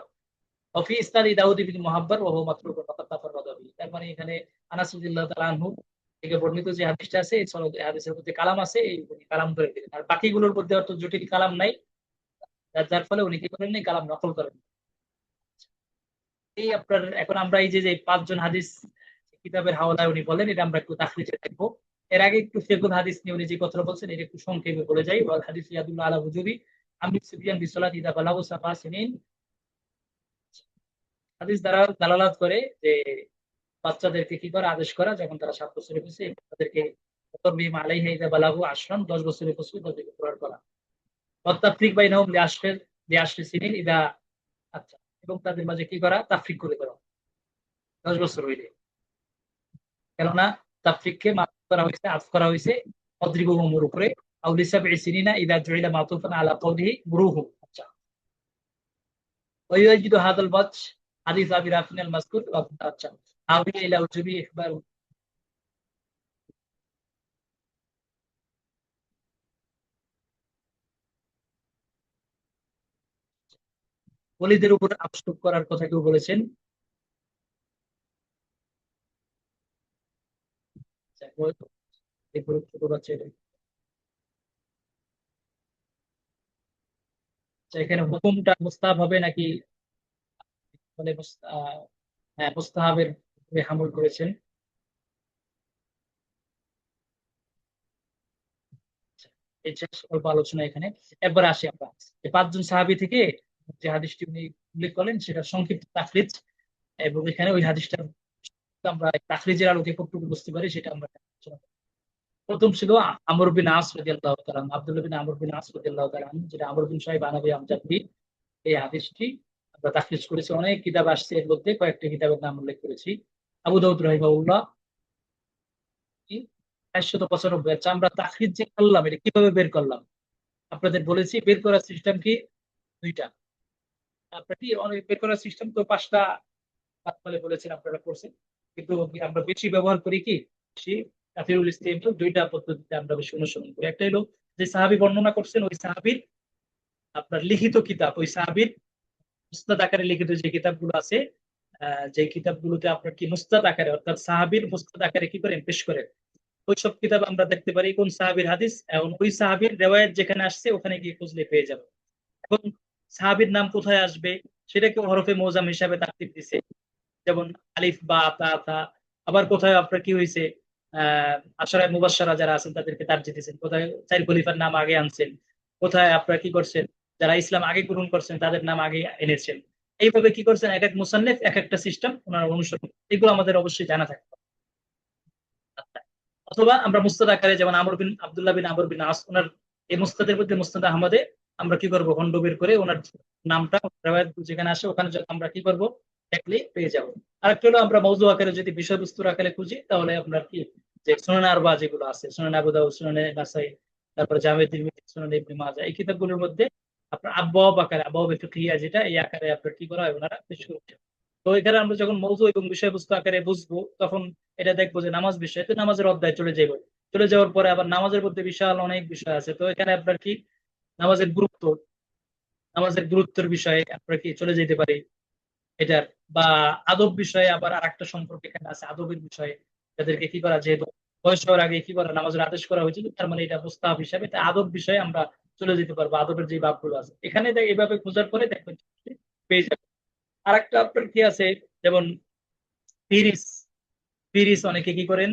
ওয়া ফি ইসনাদি দাউদ ইবনে মুহাব্বার ওয়া হুয়া মাতরুকুন ওয়া কাদ তাফাররাদা বিহি। তার মানে এখানে আনাস রাদিয়াল্লাহু তাআলা আনহু থেকে বর্ণিত যে হাদিসটা আছে এই সনদে হাদিসের মধ্যে কালাম আছে, এই কালাম ধরে দিলেন, আর বাকিগুলোর মধ্যে অত জটিল কালাম নাই, যার ফলে উনি কি করেন কালাম নকল করেন। এই আপনার এখন আমরা এই যে পাঁচজন হাদিস কিতাবের হাওলায় উনি বলেন, এটা আমরা একটু তাখরিজে দেখবো। এর আগে একটু ফিকহুল হাদিস নিয়ে উনি যে কথাটা বলছেন এটা একটু সংক্ষেপে বলে যাই। ওয়াল হাদিস ইয়াদুল্লাহ আলা ওযুবি আমরি সিবিয়ান বিসসালাতি ইযা বালাগু সাবা সিনিন। হাদিস দ্বারা দালালাত করে যে বাচ্চাদেরকে কি করা আদেশ করা যখন তারা 7 বছরের হয়েছে তাদেরকে তরবিম আলাইহা ইযা বালাগু আশরান 10 বছরের পূর্বে তাদেরকে প্রহার করা। ওয়াত তাফরিক বাইনাহুম লিআশরি সিনিন ইযা, আচ্ছা, এবং তাদের মাঝে কি করা তাফরিক করে দেওয়া 10 বছর হইলে। কেননা তাফরিককে মাফ করা হয়েছে, আফ করা হয়েছে অদ্রিবহুমের উপরে। আও লিসাবঈ সিনিনা ইযা জুইলা মাতুফান আলা কওলিহি মুরুহুম। আচ্ছা, ওয়া ইয়াজিদু হাযাল ওয়াজ হাদিস আবি রাফিন আল মাযকুর। আচ্ছা, আউলিয়া ইলা উজুবি ইখবার ওলিদের উপর আফসোস করার কথা কেউ বলেছেন? আচ্ছা, এই ছোট বাচ্চা এটা। আচ্ছা, এখানে হুকুমটা মুস্তাহাব হবে নাকি মানে হ্যাঁ মুস্তাহাবের উপরে হামল করেছেন। এই শেষ অল্প আলোচনা এখানে। এরপর আসি আমরা এই পাঁচজন সাহাবী থেকে যে হাদিসটি উনি উল্লেখ করলেন সেটা সংক্ষিপ্ত তাখরিজ, এবং এখানে ওই হাদিসটা আমরা তাখরিজের আলোকে কতটুকু বুঝতে পারি সেটা আমরা আলোচনা করব। প্রথম ছিল আমর বিন আস রাদিয়াল্লাহু তাআলা, আব্দুল্লাহ বিন আমর বিন আস রাদিয়াল্লাহু তাআলা, যেটা আমর বিন শুআইব আন আবি আমজাদ। এই হাদিসটি আমরা তাখরিজ করেছি, অনেক কিতাব আসছে, এর মধ্যে কয়েকটি কিতাবের নাম উল্লেখ করেছি। আবু দাউদ রাহিমাহুল্লাহ 495। আচ্ছা, আমরা তাখরিজ যে করলাম এটা কিভাবে বের করলাম আপনাদের বলেছি। বের করার সিস্টেম কি দুইটা। আপনার কি অনেক বের করার সিস্টেম তো 5টা বলে বলেছেন, আপনারা করছেন, কিন্তু আমরা বেশি ব্যবহার করি কি বেশি কাফিরুল ইসলাম দুইটা পদ্ধতিতে আমরা বেশি অনুসরণ করি। একটা হলো যে সাহাবী বর্ণনা করছেন ওই সাহাবীর আপনার লিখিত কিতাব, ওই সাহাবীর মুসনাদ আকারে লিখিত যে কিতাবগুলো আছে, যে কিতাবগুলোতে আপনার কি মুসনাদ আকারে অর্থাৎ সাহাবীর মুসনাদ আকারে কি করেন পেশ করেন, ওইসব কিতাব আমরা দেখতে পারি কোন সাহাবীর হাদিস এবং ওই সাহাবীর রিওয়ায়াত যেখানে আসছে ওখানে গিয়ে খুঁজলে পেয়ে যাবে। এবং সাহাবীর নাম কোথায় আসবে সেটাকে হরফে মোজাম হিসাবে তারতিব দিছে, যেমন আলিফ বা তা তা। আবার কোথায় আপনার কি হয়েছে আশরায়ে মুবাশশারা যারা আছেন তাদেরকে তারজিহ দিয়েছেন, কোথায় চার খলিফার নাম আগে আনছেন, কোথায় আপনারা কি করছেন যারা ইসলাম আগে গ্রহণ করছেন তাদের নাম আগে এনেছেন। এইভাবে কি করছেন এক এক মুসান্নিফ এক একটা সিস্টেম ওনারা অনুসরণ, এগুলো আমাদের অবশ্যই জানা থাকবে। অথবা আমরা মুস্তাদ আকারে যেমন আমর বিন আব্দুল্লাহ বিন আমর বিন আস, ওনার এই মুস্তাদের মধ্যে মুস্তাদ আহমদে আমরা কি করবো, খন্ড বের করে ওনার নামটা রেওয়ায়াত যেখানে আসে ওখানে আমরা কি করবো, দেখলেই পেয়ে যাবো। আরেকটা হলো আমরা মওযু আকারে যদি বিষয়বস্তুর আকারে খুঁজি, তাহলে আপনার কি যে সুনানে আরবা যেগুলো আছে, সুনানে আবু দাউদ, সুনানে নাসাই, তারপরে জামে তিরমিজি, সুনানে ইবনে মাজাহ, এই কিতাবগুলোর মধ্যে আপনার আবওয়াব আকারে, আবওয়াব ফিকহিয়া যেটা, এই আকারে আপনার কি করা হয়, ওনারা পেশ করছেন। তো এখানে আমরা যখন মওযু এবং বিষয়বস্তু আকারে বুঝবো, তখন এটা দেখবো যে নামাজ বিষয়, তো নামাজের অধ্যায় চলে যাবো। চলে যাওয়ার পরে আবার নামাজের মধ্যে বিশাল অনেক বিষয় আছে, তো এখানে আপনার কি নামাজের গুরুত্ব, নামাজের গুরুত্বের বিষয়ে আমরা কি চলে যেতে পারি এটার, বা আদব বিষয়ে আবার আর একটা সম্পর্ক এখানে আছে আদবের বিষয়ে, যাদেরকে কি করা, যেহেতু বয়স হওয়ার আগে কি করা, নামাজের আদেশ করা হয়েছে, তার মানে এটা মুস্তাহাব হিসাবে, এটা আদব বিষয়ে আমরা চলে যেতে পারবো, আদবের যে ভাবগুলো আছে এখানে এইভাবে খোঁজার পরে দেখবেন যে পেয়ে যাবে। আর একটা আপনার কি আছে, যেমন ফিরিস, ফিরিস অনেকে কি করেন,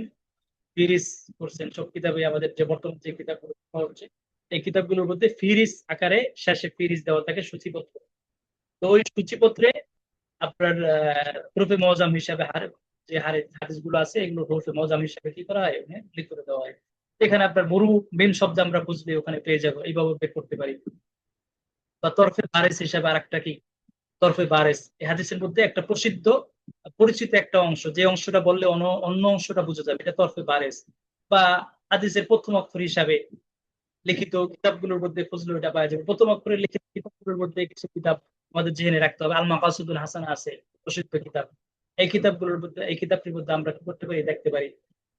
ফিরিস করছেন সব কিতাবে, আমাদের যে বর্তমান যে কিতাবগুলো পাওয়া হচ্ছে এই কিতাবগুলোর মধ্যে ফিরিস আকারে শেষে ফিরিস দেওয়া থাকে, সূচিপত্র। তো ওই সূচিপত্রে আপনার হরফে মওজাম হিসাবে যে হাদিস গুলো আছে এগুলো হরফে মওজাম হিসাবে কি করা হয়, ওখানে ক্লিক করে দেওয়া হয়। এখানে আপনার মরু মেন শব্দ আমরা খুঁজলে ওখানে পেয়ে যাবো, এইভাবে বের করতে পারি। বা তরফে বারেস হিসাবে আরেকটা কি, তরফে বারেস এই হাদিসের মধ্যে একটা প্রসিদ্ধ পরিচিত একটা অংশ, যে অংশটা বললে অন্য অন্য অংশটা বোঝা যাবে, এটা তরফে বারেস। বা হাদিসের প্রথম অক্ষর হিসাবে লিখিত কিতাবগুলোর মধ্যে খুঁজলে ওটা পাওয়া যাবে। প্রথম অক্ষরে লিখিত কিতাবগুলোর মধ্যে কিছু কিতাব আমাদের জেনে রাখতে হবে। আল মাকাসিদুল হাসানা আছে, প্রসিদ্ধ কিতাব। এই কিতাবগুলোর মধ্যে, এই কিতাবটির মধ্যে আমরা কি করতে পারি, দেখতে পারি।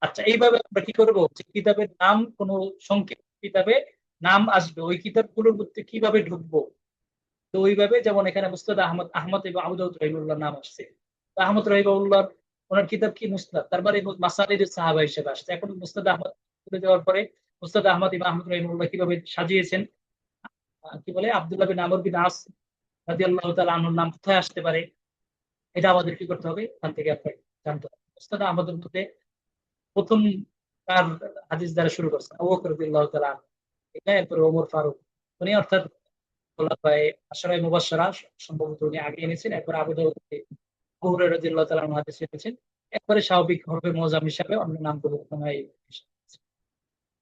আচ্ছা, এইভাবে আমরা কি করবো, যে কিতাবের নাম কোন সংক্ষিপ্ত কিতাবে নাম আসবে, ওই কিতাবগুলোর মধ্যে কিভাবে ঢুকবো। তো ওইভাবে যেমন এখানে মুস্তাদ আহমদ, আহমদ এবং আবু দাউদ রাহিমাহুল্লাহর নাম আসছে, তো আহমদ রাহিমাহুল্লাহ ওনার কিতাব কি মুসনাদ, তার মানে মাসানিদ সাহাবা হিসেবে আসছে। এখন মুস্তাদ আহমদ চলে যাওয়ার পরে মুস্তাদ আহমদ ইমাম আহমদ রাহিমাহুল্লাহ কিভাবে সাজিয়েছেন, কি বলে, আব্দুল্লাহ বিন আমর বিন আস রাদিয়াল্লাহু তাআলা আনহুর নাম কোথায় আসতে পারে, এটা আমাদের কি করতে হবে, এখান থেকে আপনাকে জানতে হবে। মুস্তাদ আহমদের মধ্যে প্রথম তার হাদিস দ্বারা শুরু করছে আবু বকর রাদিয়াল্লাহু তাআলা আনহু, এটা এরপরে ওমর ফারুক, উনি অর্থাৎ খোলাফায়ে আশরায়ে মুবাশশারা সম্ভবত উনি আগে এনেছেন, এরপর আবু দাউদ আবু হুরায়রা রাদিয়াল্লাহু তাআলা আনহু হাদিস এনেছেন, একবারে স্বাভাবিক হরফে মোজাম হিসাবে অন্য নামগুলো ওখানে।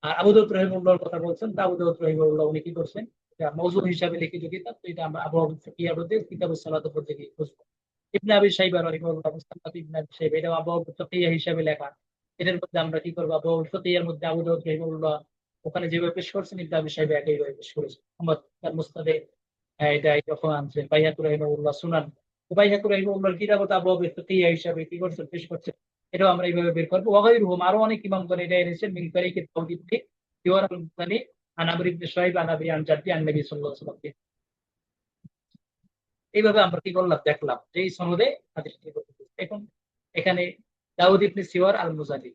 আর আবু দাউদ রাহিমাহুল্লাহর কথা বলছেন, তা আবু দাউদ রাহিমাহুল্লাহ উনি কি করছেন, এটা মওযু হিসাবে লিখিত কিতাব, তো এটা আমরা আবু ফিকিয়ার মধ্যে কিতাবুস সালাতের মধ্যে গিয়ে খুঁজবো। ইবনে আবি শাইবা রাহিমাহুল্লাহ, মুস্তানবাদ ইবনে আবি শাইবা, এটা আবু ফিকিয়া হিসাবে লেখা। এটার মধ্যে আমরা কি করবো, আবু ফিকিয়ার মধ্যে আবু দাউদ রাহিমাহুল্লাহ ওখানে যেভাবে পেশ করছেন, ইবনে আবি শাইবা একইভাবে পেশ করেছেন। মোহাম্মদ তার মুস্তাদে এটা যখন আনছেন বাইহাকী রাহিমাহুল্লাহ সুনান, তো বাইহাকী রাহিমাহুল্লাহর কিতাবত আবু ফিকিয়া হিসাবে কি করছেন, পেশ করছেন। এটাও আমরা এইভাবে বের করবো। ওয়াগাইরুহুম, আরো অনেক ইমামগণ এটা এনেছেন, মিন তারিকি দাউদ ইবনে সিওয়ার আল মুসানি আন আমর ইবনে শুআইব আন আবি আন জাদ্দি আন নবী সাল্লাল্লাহু আলাইহি ওয়াসাল্লাম। এইভাবে আমরা কি করলাম, দেখলাম যে এই সনদে হাদিসটি বর্ণিত। এখন এখানে দাউদ ইবনে সিওয়ার আল মুজানি,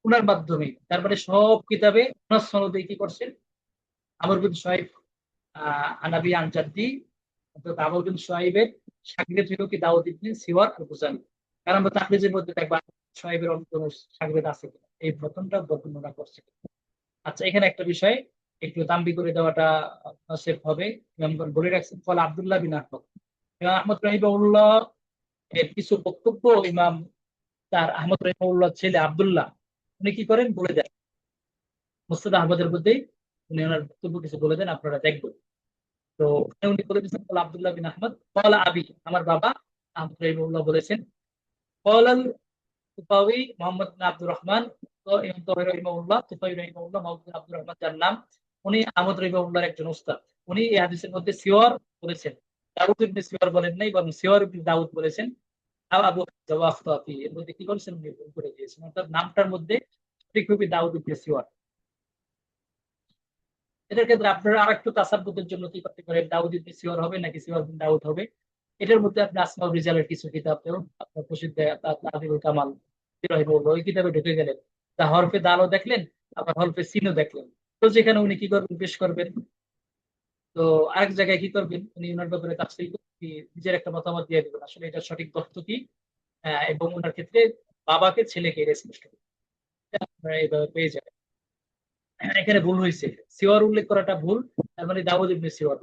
উনার মাধ্যমে, তার মানে সব কিতাবে উনার সনদে কি করছেন, আমর বিন শুআইব আনাবি আন জাদ্দি, অর্থাৎ আমর বিন শুআইবের শাগির্দ হলো কি দাউদ ইবনে সিওয়ার আল মুজানি। কারণ আমরা তাকরিজের মধ্যে দেখবা শুআইবের অন্য কোনো শাগির্দ আছে কিনা, এই প্রথমটা বর্ণনা করছে। আচ্ছা, এখানে একটা বিষয় একটু দাম্বি করে দেওয়াটা সেফ হবে। ইমামগণ বলে রাখছেন, ফলে আব্দুল্লাহ বিন আহমদ, ইমাম আহমদ রাহিমাহুল্লাহ এর কিছু বক্তব্য ইমাম তার আহমদ রাহিমাহুল্লাহ ছেলে আব্দুল্লাহ উনি কি করেন বলে দেন, মুস্তাদ আহমদের মধ্যেই উনি ওনার বক্তব্য কিছু বলে দেন, আপনারা দেখবেন। তো উনি বলে দিয়েছেন, বলে আব্দুল্লাহ বিন আহমদ কলা আবি, আমার বাবা আহমদ রাহিমাহুল্লাহ বলেছেন, কলাল তুফাউই মোহাম্মদ বিন আব্দুর রহমান, তো ইমাম তাবরী রাহিমাহুল্লাহ, তুফাউই রাহিমাহুল্লাহ মোহাম্মদ বিন আব্দুর রহমান যার নাম, উনি আহমদ রাহিমাহুল্লাহর একজন উস্তাদ। উনি এই হাদিসের মধ্যে সিওয়ার বলেছেন, দাউদ ইবনে সিওয়ার বলেন নাই, বরং সিওয়ার ইবনে দাউদ বলেছেন। আবু জাওয়াফি এর মধ্যে কি করেছেন, উনি ভুল করে দিয়েছেন, অর্থাৎ নামটার মধ্যে সঠিক হবে দাউদ ইবনে সিওয়ার। এটার ক্ষেত্রে আপনারা আরেকটু তাসাব্বুতের জন্য কি করতে পারেন, দাউদ ইবনে সিওয়ার হবে নাকি সিওয়ার বিন দাউদ হবে, এটার মধ্যে আপনি আসমাউর রিজালের কিছু কিতাব যেমন আপনার প্রসিদ্ধ তাহযীবুল কামাল রাহিমাহুল্লাহ, ওই কিতাবে ঢুকে গেলেন, তা হরফে দালও দেখলেন, আবার হরফে সিনও দেখলেন। তো যেখানে উনি কি করবেন, পেশ করবেন। তো আরেক জায়গায় কি করবেন, উনি ওনার ব্যাপারে তাফসীর কি নিজের একটা মতামত দিয়ে দিবেন, আসলে এটা সঠিক তথ্য কি, এবং ওনার ক্ষেত্রে বাবাকে ছেলেকে এটা স্পষ্ট করবেন। এটা আপনারা এইভাবে পেয়ে যাবেন। এখানে ভুল হয়েছে, সিওয়ার উল্লেখ করাটা ভুল, তার মানে দাউদ ইবনে সিওয়ার।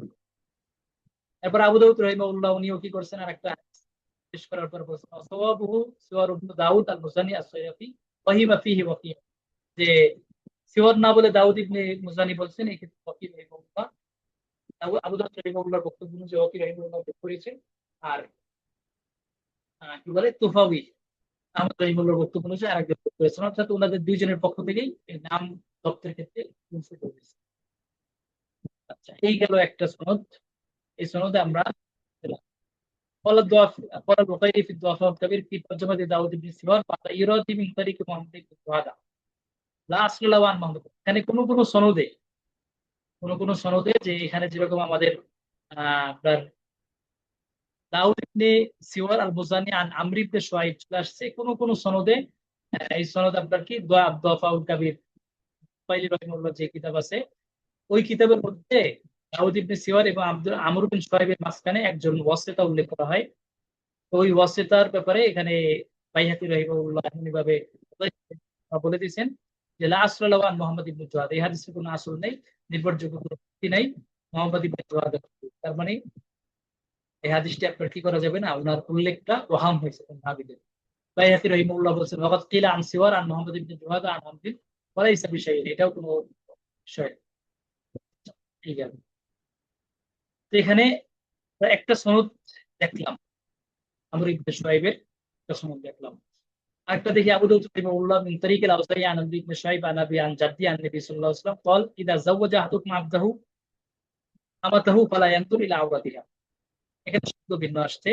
এরপর আবু দাউদ রাহিমাহুল্লাহ উনিও কি করছেন, আরেকটা পেশ করার পর বলছেন সাওয়াবুহু সিওয়ার ইবনে দাউদ আল মুজানি আস-সাইয়্যিফি ওয়াহিমা ফিহি ওয়াকিয়, যে সিওয়ার না বলে দাউদ ইবনে মুজানি বলছেন, এই ক্ষেত্রে ওয়াকিল রাহিমাহুল্লাহ আবু দাউদ রাহিমাহুল্লাহর বক্তব্য অনুযায়ী ওয়াকি রাহিমাহুল্লাহ যোগ করেছেন। আর কি বলে তুফাউই আহমদ রাহিমাহুল্লাহর বক্তব্য অনুযায়ী আরেকজন যোগ করেছেন, অর্থাৎ ওনাদের দুইজনের পক্ষ থেকেই এই নাম তত্ত্বের ক্ষেত্রে মুনসুখ হয়েছে। আচ্ছা, এই গেল একটা সনদ। এই সনদে আমরা قال الضعف قال البخاري في الضعفاء الكبير في ترجمة داود بن سوار قال يرادي من طريق محمد بن شهادة لا أصل له عن محمد। এখানে কোন সনদে যে এখানে যেরকম আমাদের আপনার দাউদ ইবনে সিওয়ার আল মুজানি আন আমর ইবনে শুআইব চলে আসছে, কোন সনদে এই সনদ আপনার কি দুআফাউল কাবীর ফাইলি রাহিমাহুল্লাহ যে কিতাব আছে, ওই কিতাবের মধ্যে দাউদ ইবনে সিওয়ার এবং আমর ইবনে শুআইবের মাঝখানে একজন ওয়াসিতা উল্লেখ করা হয়। তো ওই ওয়াসিতার ব্যাপারে এখানে বাইহাকি রাহিমাহুল্লাহ এমনিভাবে বলে দিয়েছেন যে লা আসলা লাহু আন মুহাম্মদ ইবনে জুহাদ, এই হাদিসে কোনো আসল নেই, নির্ভরযোগ্য কোনো ভিত্তি নাই মুহাম্মদ ইবনে জুহাদ। তার মানে এই হাদিসটি আপনার কি করা যাবে না, ওনার উল্লেখটা ওহাম হয়েছে কোন রাবীদের। বাইহাকি রাহিমাহুল্লাহ বলেছেন ওয়াকাদ কিলা আন সিওয়ার আন মুহাম্মদ ইবনে জুহাদ আন আমরিন ওয়ালাইসা বিশাইইন, এটাও কোনো বিষয় না। ঠিক আছে, তো এখানে একটা সনদ দেখলাম, আমর ইবনে শুআইবের একটা সনদ দেখলাম। আরেকটা দেখি আবু দাউদ রাহিমাহুল্লাহ মিন তারিকিল আওসাই আন আমর ইবনে শুআইব আন আবি আন জাদ্দি আন নবী সাল্লাল্লাহু আলাইহি ওয়াসাল্লাম قال اذا زوج احدكم عبده আমাতাহু ফালা ইয়ানতুর ইলা আওরাতিহা। এখানে শব্দ ভিন্ন আসছে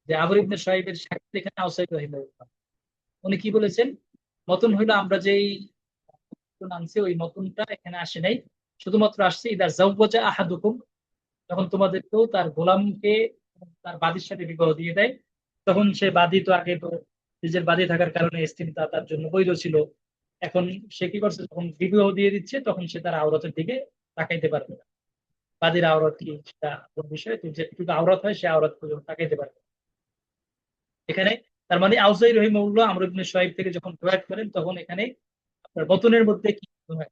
যে আমর ইবনে শুআইবের সাথে এখানে আওসাই রাহিমাহুল্লাহ উনি কি বলেছেন, মতন হইলো আমরা যেই মতন আনছি ওই মতনটা এখানে আসে নাই, শুধুমাত্র আসছে ইদা জাওয়াজা আহাদুকুম, যখন তোমাদেরকেও তার গোলামকে তার বাদীর সাথে বিবাহ দিয়ে দেয়, তখন সে বাদী তো আগে তো নিজের বাদী থাকার কারণে স্ত্রীটা তার জন্য বৈধ ছিল। এখন সে কি করছে, যখন বিবাহ দিয়ে দিচ্ছে তখন সে তার আওরাতের দিকে তাকাইতে পারবে না। বাদীর আওরাত কি সেটা কোন বিষয়, তো যেটুকু আওরাত হয় সে আওরাত পর্যন্ত তাকাইতে পারবে না। এখানে তার মানে আউজাই রহিমাহুল্লাহ আমর ইবনে শুআইব থেকে যখন রিওয়ায়াত করেন তখন এখানে আপনার মতনের মধ্যে কি হয়,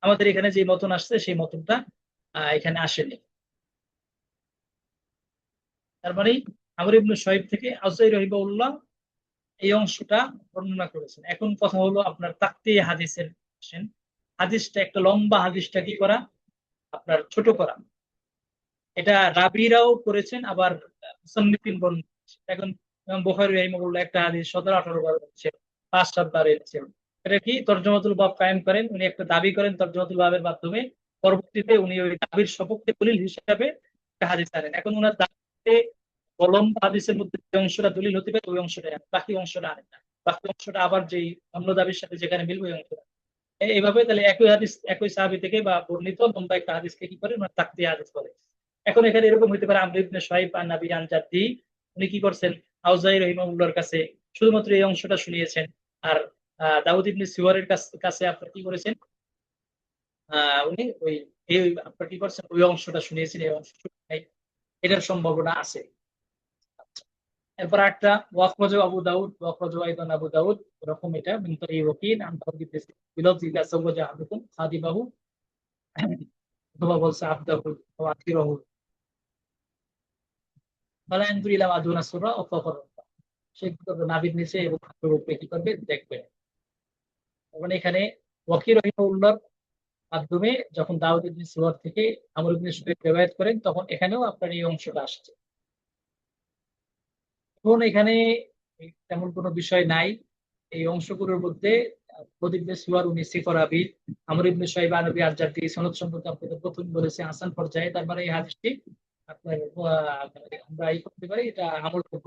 আমাদের এখানে যে মতন আসছে সেই মতনটা এখানে আসেনি। তার মানে আমর ইবনে শুআইব থেকে আউজাই রহিমাহুল্লাহ এই অংশটা বর্ণনা করেছেন। এখন কথা হলো আপনার তাকতি হাদিসের আসেন। হাদিসটা একটা লম্বা হাদিসটা কি করা, আপনার ছোট করা। এটা রাবিরাও করেছেন, আবার মুসান্নিফিন বর্ণনা করেছেন। এখন ইমাম বুখারী রাহিমাহুল্লাহ একটা হাদিস 17-18 বার বলেছেন, 5-7 বার এনেছেন। এটা কি তরজমাতুল বাব কায়েম করেন, উনি একটা দাবি করেন তরজমাতুল বাবের মাধ্যমে, পরবর্তীতে উনি ওই দাবির সপক্ষে দলিল হিসাবে একটা হাদিস আনেন। এখন ওনার দাবিতে কলম হাদিসের মধ্যে যে অংশটা দলিল হতে পারে ওই অংশটা আনেন, বাকি অংশটা আনেন না। বাকি অংশটা আবার যেই অন্য দাবির সাথে যেখানে মিলবে ওই অংশটা। এইভাবে তাহলে একই হাদিস একই সাহাবী থেকে বা বর্ণিত লম্বা একটা হাদিসকে কি করে মানে তাকতিয়া হাদিস বলে। এখন এখানে এরকম হইতে পারে আমর ইবনে শুআইব আন নবী আন জাদ্দি, উনি কি করছেন আউজাই রাহিমাহুল্লাহর কাছে শুধুমাত্র এই অংশটা শুনিয়েছেন। আর দাউদ ইবনে সিওয়ারের কাছে আপনার কি করেছেন, উনি ওই এই আপনার কি করছেন ওই অংশটা শুনিয়েছেন, এই অংশ শুনেন নাই, এটার সম্ভাবনা আছে। এরপর একটা ওয়াকরাজ আবু দাউদ ওয়াকরাজ আইদান আবু দাউদ, এরকম এটা মিন তরিক ওয়াকিন আন দাউদ ইবনে বিলফজ ইলা সাওয়াজা আহাদুকুম খাদিবাহু, অথবা বলছে আবদাহু ওয়া আখিরাহু ফালা ইয়ানজুর ইলা মা দুনা সুরা ওয়া ফাওকা, সে কি করবে নাভির নিচে এবং হাঁটুর উপরে কি করবে দেখবে। মানে এখানে ওয়াকি রাহিমাহুল্লাহর মাধ্যমে যখন দাউদ ইবনে সুওয়ার থেকে আমর ইবনে শুআইব রিওয়ায়াত করেন তখন এখানেও আপনার এই অংশটা আসছে। এখন এখানে তেমন কোনো বিষয় নাই এই অংশগুলোর মধ্যে। দাউদ ইবনে সুওয়ার উনি সিফর আবি, আমর ইবনে শুআইব আন আবি আল-জাদ্দি, সনদ সম্পর্কে আপনাদের প্রথম বলেছে হাসান পর্যায়ে। তার মানে এই হাদিসটি আপনার আমরা এই করতে পারি, এটা আমলযোগ্য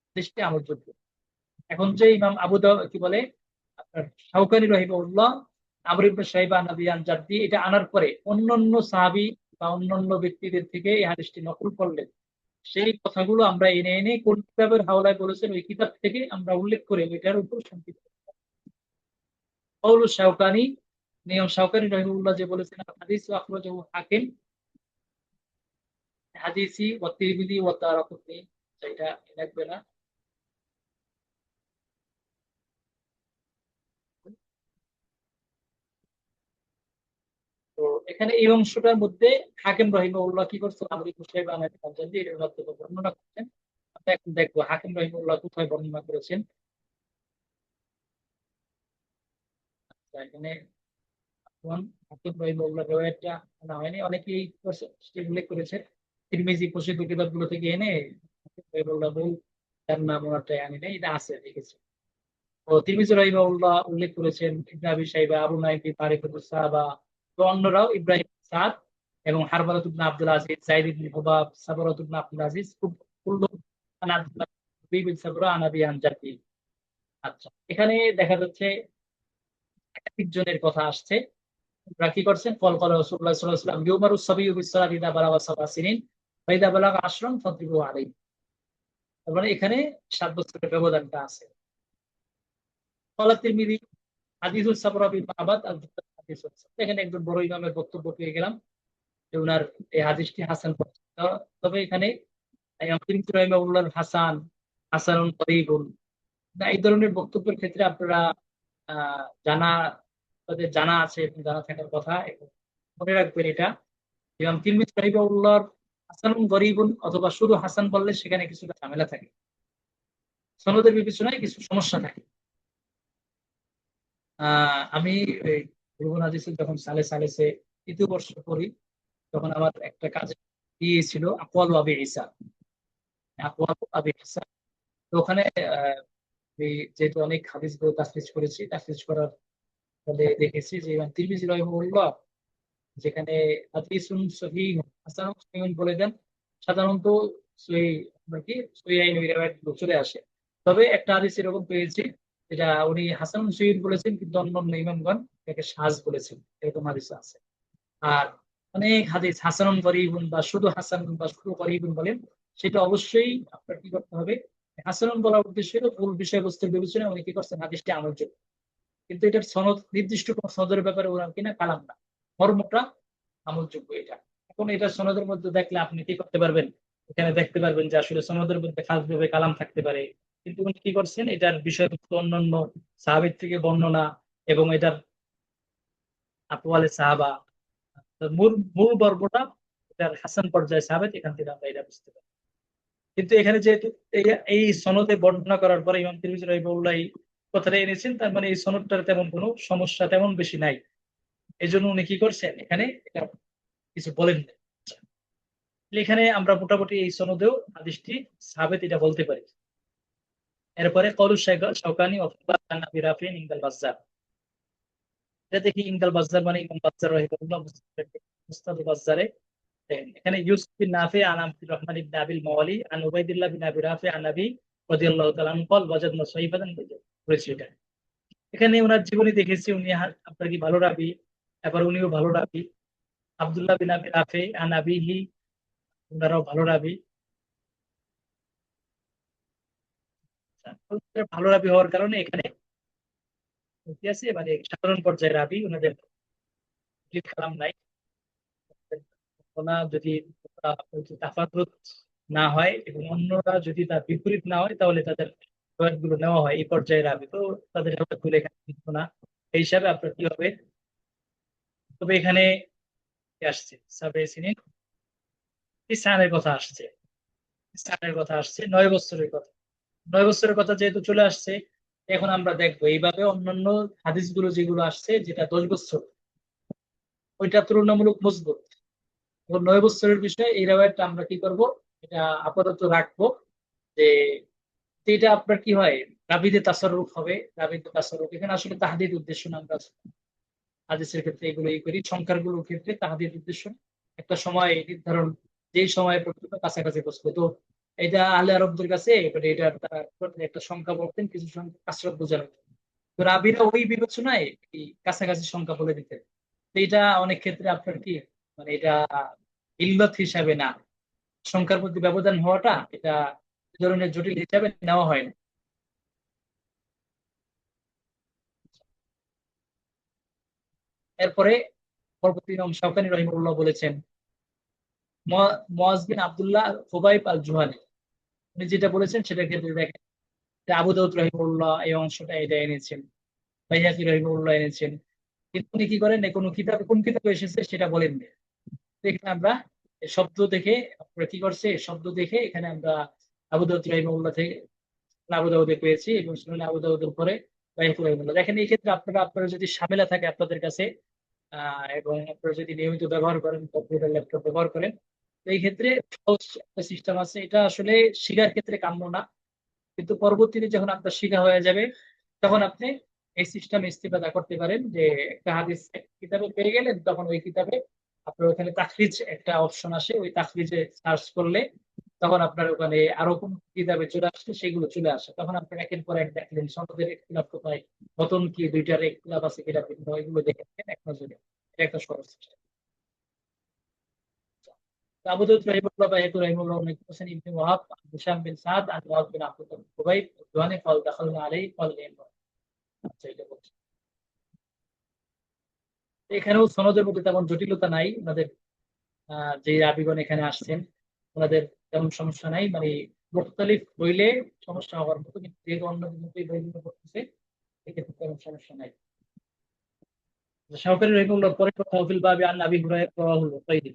হাদিসটি আমলযোগ্য। এখন যে ইমাম আবু দাউদ কি বলে আপনার শাওকানী রাহিমাহুল্লাহ আমর ইবনে শুআইব আন আবি আন জাদ্দি এটা আনার পরে অন্যান্য সাহাবী বা অন্যান্য ব্যক্তিদের থেকে এই হাদিসটি নকল করলেন, সেই কথাগুলো আমরা এনে এনে কোন কিতাবের হাওলায় বলেছেন ওই কিতাব থেকে আমরা উল্লেখ করে ওইটার উপর সংক্ষিপ্ত কওল শাওকানী, নিয়ম শাওকানী রাহিমাহুল্লাহ যে বলেছেন হাদিস আখরাজাহু হাকিম হাদিসি ওয়া তিরমিজি ওয়া দারাকুতনি, এটা লাগবে না। তো এখানে এই অংশটার মধ্যে হাকিম রহিমাহুল্লাহ কি করছেন আমর ইবনে শুআইব আন আবি আন জাদ্দি এর মাধ্যমে বর্ণনা করছেন। আমরা এখন দেখবো হাকিম রহিমাহুল্লাহ কোথায় বর্ণনা করেছেন। এখানে হাকিম রহিমাহুল্লাহ রিওয়ায়াতটা আনা হয়নি, অনেকেই উল্লেখ করেছে তিরমিজি প্রসিদ্ধ কিতাবগুলো থেকে এনে হাকিম রহিমাহুল্লাহ বল তার নাম ওনারটাই আনি নাই, এটা আছে দেখেছি। তো তিরমিজি রাহিমাহুল্লাহ উল্লেখ করেছেন ইবনে আবি শাইবা, আবু নাঈম ফি তারিকুস সাহাবা, তো অন্যরাও ইব্রাহিম সাদ এবং হারমালাত ইবনে আব্দুল আজিজ, যায়েদ ইবনে হুবাব, সাবরাত ইবনে আব্দুল আজিজ খুব কুল্লু আন আব্দুল্লাহ বিন সাবরা আন আবি আন জাদ্দি। আচ্ছা, এখানে দেখা যাচ্ছে একাধিক জনের কথা আসছে। ওরা কি করছেন, ফল কল রাসূলুল্লাহ সাল্লাল্লাহু আলাইহি ওয়াসাল্লাম ইউমারু সাবিয়্যু বিস-সালাতি ইযা বালাগা সাবআ সিনিন ওয়া ইযা বালাগা আশরান ফাদরিবু আলাইহি। তার মানে এখানে 7 বছরের ব্যবধানটা আছে। ক্বালা তিরমিযি হাদিসুস সাবরা বিল মা'বাদ হাদিসুস। এখানে একজন বড় ইমামের বক্তব্য পেয়ে গেলাম যে উনার এই হাদিসটি হাসান পড়ছে। তবে এখানে ইমাম তিরমিজি রাহিমাহুল্লাহর হাসান, হাসানুন গরীবুন, না এই ধরনের বক্তব্যের ক্ষেত্রে আপনারা জানা, তাদের জানা আছে এবং জানা থাকার কথা, এবং মনে রাখবেন এটা ইমাম তিরমিজি রাহিমাহুল্লাহর হাসানুন গরীবুন অথবা শুধু হাসান বললে সেখানে কিছুটা ঝামেলা থাকে, সনদের বিবেচনায় কিছু সমস্যা থাকে। আমি এই রুহুল হাদিসে যখন সালেসে তৃতীয় বর্ষ পড়ি, তখন আমার একটা কাজ দিয়েছিল আকওয়াল আবি ঈসা, আকওয়াল আবি ঈসা। তো ওখানে আহ, এই যেহেতু অনেক হাদিস বই তাফসীর করেছি, তাফসীর করার ফলে দেখেছি যে ইমাম তিরমিজি রাহিমাহুল্লাহ যেখানে হাদিসুন সহিহ হাসানুন সহিহুন বলে দেন, সাধারণত সহিহ আমরা কি সহিহ রিওয়ায়াত চলে আসে। তবে একটা হাদিস এরকম পেয়েছি যেটা উনি হাসানুন সহিহ বলেছেন, কিন্তু অন্যান্য ইমামগণ এটাকে শায বলেছেন, এরকম হাদিস আছে। আর অনেক হাদিস হাসানুন গরীবুন বা শুধু হাসানুন বা শুধু গরীবুন বলেন, সেটা অবশ্যই আপনার কি করতে হবে, হাসানুন বলার উদ্দেশ্য হলো মূল বিষয়বস্তুর বিবেচনায় উনি কি করছেন হাদিসটি আমলযোগ্য, কিন্তু এটার সনদ নির্দিষ্ট কোন সনদের ব্যাপারে ওরা কিনা কালাম না, মর্মটা আমলযোগ্য এটা। এখন এটা সনদের মধ্যে দেখলে আপনি কি করতে পারবেন, এখানে দেখতে পারবেন যে আসলে সনদের মধ্যে খাস ভাবে কালাম থাকতে পারে, কিন্তু উনি কি করছেন এটার বিষয়বস্তু অন্যান্য সাহাবীর থেকে বর্ণনা এবং এটার আকওয়ালে সাহাবা, মূল মূল পর্বটা এটার হাসান পর্যায়ে সাহাবেত, এখান থেকে আমরা এটা বুঝতে পারি। কিন্তু এখানে যেহেতু এই এই সনদে বর্ণনা করার পরে ইমাম তিরমিজি রাহিমাহুল্লাহ এই কথাটা এনেছেন, তার মানে এই সনদটার তেমন কোনো সমস্যা তেমন বেশি নাই, এই জন্য উনি কি করছেন এখানে এটা কিছু বলেন না। এখানে আমরা মোটামুটি এই সনদেও হাদিসটি সাহাবেত এটা বলতে পারি। এরপরে কলু শাওকানি অথবা আবি রাফিন ইনদাল বাজ্জার, এটা দেখি ইনদাল বাজ্জার মানে ইমাম বাজ্জার রাহিমাহুল্লাহ মুস্তাদ বাজ্জারে দেখেন, এখানে ইউসুফ বিন নাফি আন আব্দুর রহমান ইবনে আবিল মাওয়ালি আন উবাইদিল্লাহ বিন আবি রাফি আন নবী রাদিয়াল্লাহু তাআলা আনহু قال ওয়াজাদনা সাহিফাতান করেছি এটা। এখানে ওনার জীবনী দেখেছি, উনি আপনার কি ভালো রাবি, এবার উনিও ভালো রাবি। আব্দুল্লাহ বিন আবি রাফি আন আবিহি, ওনারাও ভালো রাবি। ভালো রাবি হওয়ার কারণে এখানে কি আছে, মানে সাধারণ পর্যায়ে রাবি, ওনাদের কালাম নাই। ওনা যদি তাফাদ্দুদ না হয় এবং অন্যরা যদি তার বিপরীত না হয়, তাহলে তাদের গুলো নেওয়া হয় এই পর্যায়ে রাবি, তো তাদের গুলো এখানে কিন্তু না। এই হিসাবে আপনার কি হবে, তবে এখানে কি আসছে সাবে সিনিন ইসহানের কথা আসছে, ইসহানের কথা আসছে 9 বছরের কথা, 9 বছরের কথা যেহেতু চলে আসছে, এখন আমরা দেখবো এইভাবে অন্যান্য হাদিসগুলো যেগুলো আসছে যেটা 10 বছর, ওইটা তুলনামূলক মজবুত। এবং 9 বছরের বিষয়ে এই রেওয়ায়তটা আমরা কি করব, এটা আপাতত রাখবো যে এটা আপনার কি হয়, রাবিতে তাসাররুফ হবে, রাবিতে তাসাররুফ এখানে আসলে তাহদিদ উদ্দেশ্য না, আমরা হাদিসের ক্ষেত্রে এগুলো করি, সংখ্যার গুলোর ক্ষেত্রে তাহদিদ উদ্দেশ্য একটা সময় নির্ধারণ, যেই সময় পর্যন্ত কাছাকাছি বসবে। তো এটা আহলে আরবদের কাছে মানে এটা তারা একটা সংখ্যা বলতেন, কিছু সংখ্যা কাসরত বোঝানো, তো রাবিরা ওই বিবেচনায় এই কাছাকাছি সংখ্যা বলে দিতেন। তো এটা অনেক ক্ষেত্রে আপনার কি মানে এটা ইল্লত হিসাবে না, সংখ্যার মধ্যে ব্যবধান হওয়াটা এটা এই ধরনের জটিল হিসাবে নেওয়া হয় না। এরপরে পরবর্তী ইমাম শাওকানী রহিমাহুল্লাহ বলেছেন মুআজ বিন আব্দুল্লাহ খুবাইব আল জুহানি, উনি যেটা বলেছেন সেটার ক্ষেত্রে দেখেন যে আবু দাউদ রহিমাহুল্লাহ এই অংশটা এটা এনেছেন, বাইহাকী রহিমাহুল্লাহ এনেছেন, কিন্তু উনি কি করেন কোনো কিতাব কোন কিতাবে এসেছে সেটা বলেন না। তো এখানে আমরা শব্দ দেখে আপনারা কি করছে, শব্দ দেখে এখানে আমরা আবু দাউদ রহিমাহুল্লাহ থেকে আবু দাউদে পেয়েছি এবং সুনানে আবু দাউদের পরে বাইহাকী রহিমাহুল্লাহ। দেখেন এই ক্ষেত্রে আপনারা যদি ঝামেলা থাকে আপনাদের কাছে, এবং আপনারা যদি নিয়মিত ব্যবহার করেন, কম্পিউটার ল্যাপটপ ব্যবহার করেন, তো এই ক্ষেত্রে সহজ একটা সিস্টেম আছে। এটা আসলে শেখার ক্ষেত্রে কাম্য না, কিন্তু পরবর্তীতে যখন আপনার শেখা হয়ে যাবে তখন আপনি এই সিস্টেম ইস্তেফাদা করতে পারেন, যে একটা হাদিস একটা কিতাবে পেয়ে গেলেন, তখন ওই কিতাবে আপনার ওখানে তাখরিজ একটা অপশন আসে, ওই তাখরিজে সার্চ করলে তখন আপনার ওখানে আরো কোন কিতাবে চলে আসছে, সেগুলো চলে আসে, তখন আপনি একের পর এক দেখলেন সনদের ইখতিলাফ কোথায়, নতুন কি দুইটার ইখতিলাফ আছে কিনা ভিন্ন, এগুলো দেখে নেবেন এক নজরে। এটা একটা সহজ সিস্টেম। আবু দাউদ রাহিমাহুল্লাহ বা ইয়াকুল রাহিমাহুল্লাহ উল্লেখ করেছেন, ইবনে ওয়াহাব আন হিশাম বিন সাদ আন ওয়াহাব বিন আব্দুল্লাহ বিন কুবাইব দুয়ানে ফাল দাখালনা আলাইহি ফাল ইমরান। আচ্ছা, এটা বলছি। এখানেও সনদের মধ্যে তেমন জটিলতা নাই, ওনাদের যে রাবিগণ এখানে আসছেন ওনাদের তেমন সমস্যা নাই, মানে মুখতালিফ হইলে সমস্যা হওয়ার মতো, কিন্তু যেহেতু অন্য মতই বইগুলো পড়তেছে এক্ষেত্রে তেমন সমস্যা নাই। শাওকানী রাহিমাহুল্লাহ পরে কথা ফিল বাবি আন আবি হুরায়রা রাওয়াহুল বুখারী,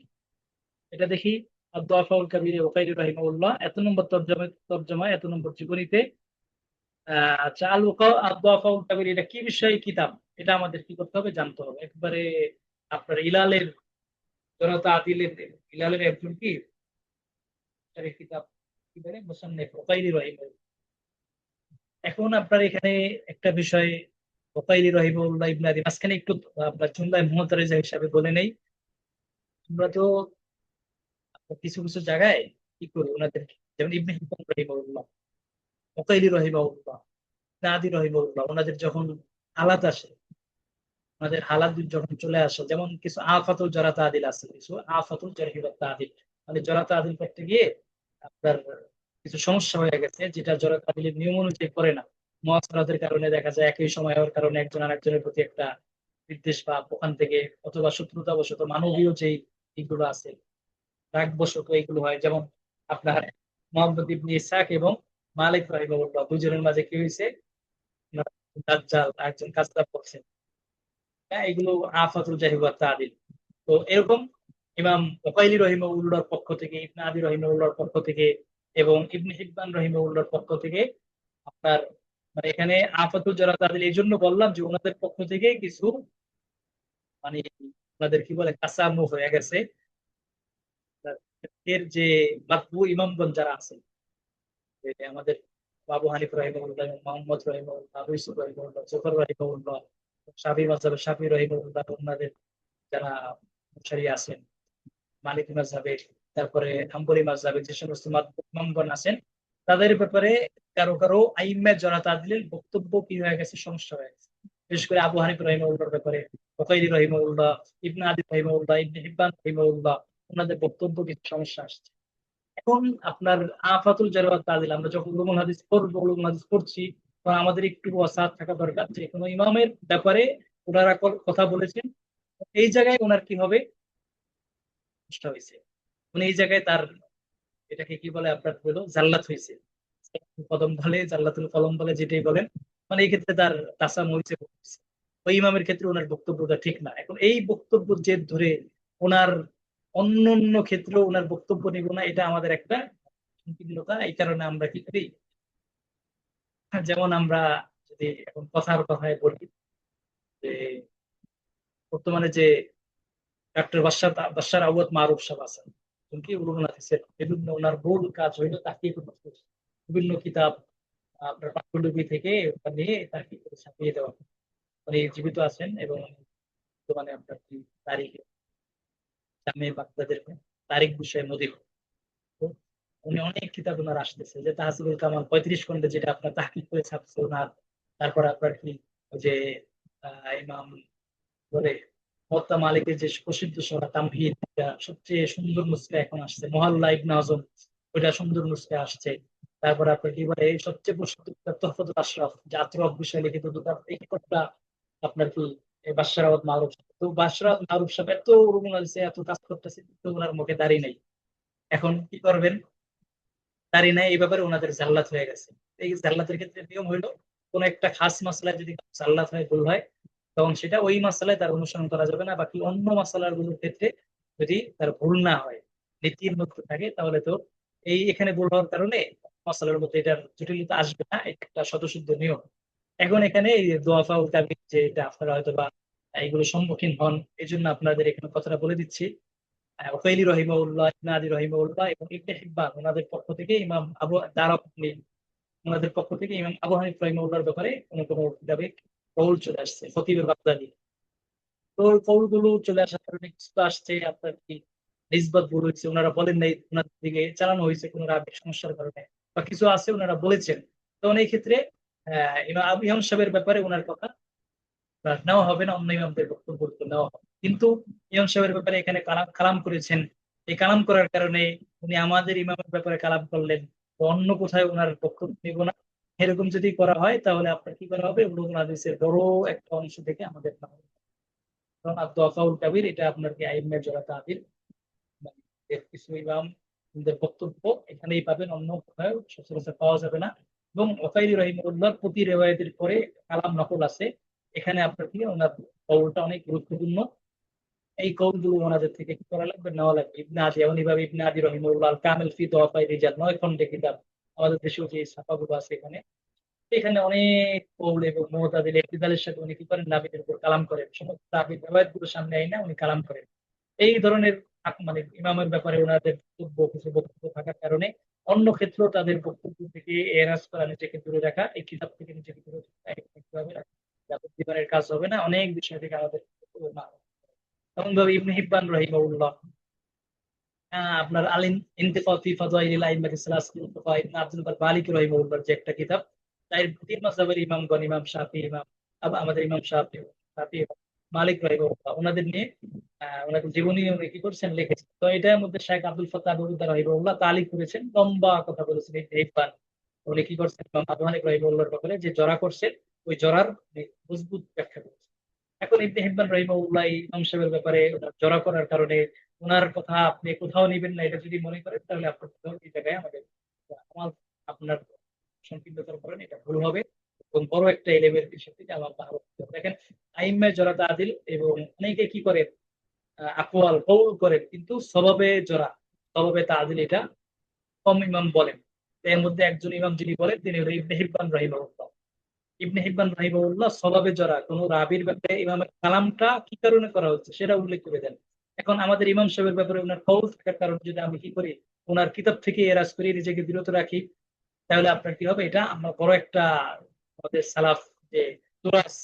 এটা দেখি আদ-দুআফাউল কাবীর বুখারী রাহিমাহুল্লাহ এত নম্বর তরজমা এত নম্বর জীবনীতে। আচ্ছা, আদ-দুআফাউল কাবীর এটা কি বিষয়ে কিতাব, এটা আমাদের কি করতে হবে, জানতে হবে একবারে। আপনার ইলালের জনতা আদিলের ইলালের একজন কি তার এই কিতাব কি বলে মুসান্নিফ বুখারী রাহিমাহুল্লাহ। এখন আপনার এখানে একটা বিষয়, বুখারী রাহিমাহুল্লাহ ইবনে আদি মাঝখানে একটু আপনার জুমলায় মুতারেজা হিসাবে বলে নেই। আমরা তো কিছু কিছু জায়গায় কি করি ওনাদের, যেমন ইবনে হিব্বান রাহিমাহুল্লাহ, বুখারী রাহিমাহুল্লাহ, নাদি রহিমউল্লাহ, ওনাদের যখন হালাত আসে, ওনাদের হালাত যখন চলে আসে, যেমন কিছু আফাতুল জরা তাদিল আছে, কিছু আফাতুল জারহি ওয়াত তাদিল, মানে জরা তাদিল করতে গিয়ে আপনার কিছু সমস্যা হয়ে গেছে, যেটা জরা তাদিলের নিয়ম অনুযায়ী করে না। মুআসসারাতের কারণে দেখা যায় একই সময় হওয়ার কারণে একজন আরেকজনের প্রতি একটা বিদ্বেষ বা ওখান থেকে, অথবা শত্রুতাবশত মানবীয় যেই দিকগুলো আছে রাগবশত এইগুলো হয়। যেমন আপনার মোহাম্মদ ইবনে ইসহাক এবং মালিক রাহিমাহুল্লাহ দুজনের মাঝে কি হয়েছে, দাজ্জাল একজন কাজটা করছেন। হ্যাঁ, এগুলো আফাতুল জাহি ওয়াত তাদিল। তো এরকম ইমাম বুখারী রহিমাহুল্লাহর পক্ষ থেকে, ইবনে আবি রহিমাহুল্লাহর পক্ষ থেকে এবং ইবনে হিব্বান রহিমাহুল্লাহর পক্ষ থেকে আপনার, মানে এখানে আফাতুল জারা তাদিল এই জন্য বললাম যে ওনাদের পক্ষ থেকে কিছু, মানে ওনাদের কি বলে কাসামু হয়ে গেছে। এর যে মাতবু ইমামগণ যারা আছেন, যে আমাদের আবু হানিফ রাহিমাহুল্লাহ, মোহাম্মদ রাহিমাহুল্লাহ, আবু ইউসুফ রাহিমাহুল্লাহ, জুফর রাহিমাহুল্লাহ, শাফি মাযহাবের শাফি রাহিমাহুল্লাহ, ওনাদের যারা অনুসারী আছেন মালিকি মাযহাবের, তারপরে হাম্বলি মাযহাবের যে সমস্ত ইমামগণ আছেন, তাদের ব্যাপারে কারো কারো আইম্মা জরা তাদলিল বক্তব্য কি হয়ে গেছে, সমস্যা হয়ে গেছে। বিশেষ করে আবু হানিফ রাহিমাহুল্লাহর ব্যাপারে, বুখারী রাহিমাহুল্লাহ, ইবনে আদি রাহিমাহুল্লাহ, ইবনে হিব্বান রাহিমাহুল্লাহ, ওনাদের বক্তব্য কিছু সমস্যা আসছে। এখন আপনার আফাতুল জারওয়াত তাজিল আমরা যখন উলুমুল হাদিস পড়বো, উলুমুল হাদিস পড়ছি, তখন আমাদের একটু ওয়াসাত থাকা দরকার, যে কোনো ইমামের ব্যাপারে ওনারা কথা বলেছেন, এই জায়গায় ওনার কি হবে, সমস্যা হয়েছে, উনি এই জায়গায় তার এটাকে কি বলে আপনার হলো জাল্লাত হয়েছে, কদম বলে জাল্লাতুল কলম বলে যেটাই বলেন, মানে এই ক্ষেত্রে তার তাসাম হয়েছে। ওই ইমামের ক্ষেত্রে ওনার বক্তব্যটা ঠিক না। এখন এই বক্তব্য জেদ ধরে ওনার অন্য অন্য ক্ষেত্রে ওনার বক্তব্য নিব না, এটা আমাদের একটা সংকীর্ণতা। এই কারণে আমরা কি করি, যেমন আমরা যদি এখন কথার কথায় বলি, যে বর্তমানে যে ডক্টর বাশার আউয়াদ মারুফ সাহেব আছেন, উনি কি উলুমুল হাদিসের বিভিন্ন ওনার মূল কাজ হইলো তাকে বিভিন্ন কিতাব আপনার পাঠ্যলিপি থেকে ওটা নিয়ে তাকে ছাপিয়ে দেওয়া। উনি জীবিত আছেন এবং বর্তমানে আপনার কি তারিখ জামে বাগদাদের তারিখ বিষয়ে নদীর, উনি অনেক কিতাব ওনার আসতেছে, যে তাহসিবুল কামাল 35 খন্ডে যেটা আপনার তাহকিক করে ছাপছে ওনার। তারপর আপনার কি ওই যে ইমাম বলে মুওয়াত্তা মালিকের যে প্রসিদ্ধ সূরা তামহিদ, যেটা সবচেয়ে সুন্দর নুসখা এখন আসছে, মুহাল্লা ইবনে আজম, ওইটা সুন্দর নুসখা আসছে। তারপর আপনার কি বলে এই সবচেয়ে প্রসিদ্ধ কিতাব তুহফাতুল আশরাফ, যে আতরফ বিষয়ে লিখিত দুটো এই কিতাবটা আপনার কি এই বাশশার আওয়াদ মারুফ। তো বাশশার আওয়াদ মারুফ সাহেব এত রুমুল হাদিসে এত কাজ করতেছে, কিন্তু ওনার মুখে দাড়ি নাই। এখন কি করবেন, তারই নাই, এই ব্যাপারে ওনাদের জাল্লাত হয়ে গেছে। এই জাল্লাতের ক্ষেত্রে নিয়ম হইলো, কোন একটা খাস মাসলায় যদি জাল্লাত হয়, ভুল হয়, তখন সেটা ওই মাসলায় তার অনুসরণ করা যাবে না। বাকি অন্য মাসালার গুলোর ক্ষেত্রে যদি তার ভুল না হয়, নীতির মধ্যে থাকে, তাহলে তো এই এখানে ভুল হওয়ার কারণে মাসালার মধ্যে এটার জটিলতা আসবে না, এটা একটা স্বতঃসিদ্ধ নিয়ম। এখন এখানে এই দোয়াফাউল কাবীর, যে এটা আপনারা হয়তো বা এইগুলো সম্মুখীন হন। এই জন্য আপনাদের এখানে কথাটা বলে দিচ্ছি। ওকাইলি রহিমাউল্লাহ, ইবনে আদি রহিমাউল্লাহ এবং ইবনে হিব্বান ওনাদের পক্ষ থেকে ইমাম আবু দারাকুতনি ওনাদের পক্ষ থেকে ইমাম আবু হানিফ রহিমাউল্লাহর ব্যাপারে কোনো কোনো কিতাবে কৌল চলে আসছে, খতিবে বাগদাদি। তো ওই কৌলগুলো চলে আসার কারণে কিছু আসছে আপনার কি নিসবত ভুল হয়েছে, ওনারা বলেন নাই, ওনাদের দিকে চালানো হয়েছে কোনো রাগের সমস্যার কারণে, বা কিছু আছে ওনারা বলেছেন। তো এই ক্ষেত্রে ইমাম সাহেবের ব্যাপারে ওনার কথা নেওয়া হবে না, অন্য ইমামদের বক্তব্য নেওয়া হবে। কিন্তু ইমাম সাহেবের ব্যাপারে এখানে কালাম কালাম করেছেন, এই কালাম করার কারণে উনি আমাদের ইমামের ব্যাপারে কালাম করলেন, তো অন্য কোথায় ওনার বক্তব্য নিব না। এরকম যদি করা হয় তাহলে আপনার কি করা হবে, উলুগুল হাদিসের বড় একটা অংশ থেকে আমাদের নেওয়া হবে। কারণ আদ-দুআফাউল কাবীর এটা আপনার কি আইম্মায়ে যারা তাবির, মানে এর কিছু ইমামদের বক্তব্য এখানেই পাবেন, অন্য কোথাও সচরাচর পাওয়া যাবে না। এবং ওকাইলি রহিমাহুল্লাহর প্রতি রিওয়ায়াতের পরে কালাম নকল আছে, এখানে আপনার কি ওনার কওলটা অনেক গুরুত্বপূর্ণ। এই কওলগুলো ওনাদের থেকে কি করা লাগবে, নেওয়া লাগবে। ইবনে আদি, এমন ভাবে ইবনে আদি রহিমাহুল্লাহ আল কামিল ফি দুআফাই রিজাল 9 খন্ডে কিতাব, আমাদের দেশেও যে ছাপাগুলো আছে এখানে, এখানে অনেক কওল এবং মুতাজিলা ইতিদালের সাথে উনি কি করেন, নাবিদের উপর কালাম করেন, সমস্ত নাবির রিওয়ায়াত গুলো সামনে আইনা উনি কালাম করেন। এই ধরনের মানে ইমামের ব্যাপারে ওনাদের বক্তব্য, কিছু বক্তব্য থাকার কারণে অন্য ক্ষেত্রেও তাদের বক্তব্য থেকে এরাজ করা, নিজেকে দূরে রাখা, এই কিতাব থেকে নিজেকে দূরে রাখা, একটু হবে না, যাতে জীবনের কাজ হবে না, অনেক বিষয় থেকে আমাদের এমন ভাবে ইবনে হিব্বান রহিমাহুল্লাহ, আপনার আলিন ইনতিকা ফি ফাদাইলিল আইম্মাতিস সালাস মুস্তাফা ইবনে আব্দুল বার মালিক রহিমাহুল্লাহর যে একটা কিতাব, তাই তিন মাযহাবের ইমামগণ, ইমাম শাফি, ইমাম আমাদের ইমাম শাফি, শাফি মালিক রহিমাহুল্লাহ, ওনাদের নিয়ে ওনাদের জীবনী উনি কি করছেন, লিখেছেন। তো এটার মধ্যে শেখ আব্দুল ফাত্তাহ আবুদুদ্দার রহিমাহুল্লাহ তালিক করেছেন, লম্বা কথা বলেছেন ইবনে হিব্বান। উনি কি করছেন, ইমাম আবু হানিফ রহিমাহুল্লাহর ব্যাপারে যে জরা করছেন, ওই জরার মজবুত ব্যাখ্যা করেছেন। এখন ইবনে হিব্বান রাহিমাহুল্লাহ এই ইমাম সাহেবের ব্যাপারে ওনার জড়া করার কারণে ওনার কথা আপনি কোথাও নিবেন না, এটা যদি মনে করেন তাহলে আপনার কোথাও এই জায়গায় আমাদের আমার আপনার সংকীর্ণতার করেন, এটা ভুল হবে। এবং বড় একটা এলেমের বিষয় থেকে আমার পাহাড় দেখেন, আইম্মায়ে জরা তাদিল, এবং অনেকে কি করেন, আকওয়াল কওল করেন, কিন্তু স্বভাবে জরা, স্বভাবে তাদিল এটা কম ইমাম বলেন। তো এর মধ্যে একজন ইমাম যিনি বলেন তিনি হলো ইবনে হিব্বান রাহিমাহুল্লাহ। ইবনে হিব্বান রাহিমাহুল্লাহ স্বভাবে জরা, কোন রাবির ব্যাপারে ইমামের কালামটা কি কারণে করা হচ্ছে সেটা উল্লেখ করে দেন। এখন আমাদের ইমাম সাহেবের ব্যাপারে ওনার কওল থাকার কারণে যদি আমি কি করি, ওনার কিতাব থেকে এরাজ করি, নিজেকে বিরত রাখি, তাহলে আপনার কি হবে, এটা আমরা বড় একটা আমাদের সালাফ যে তুরাস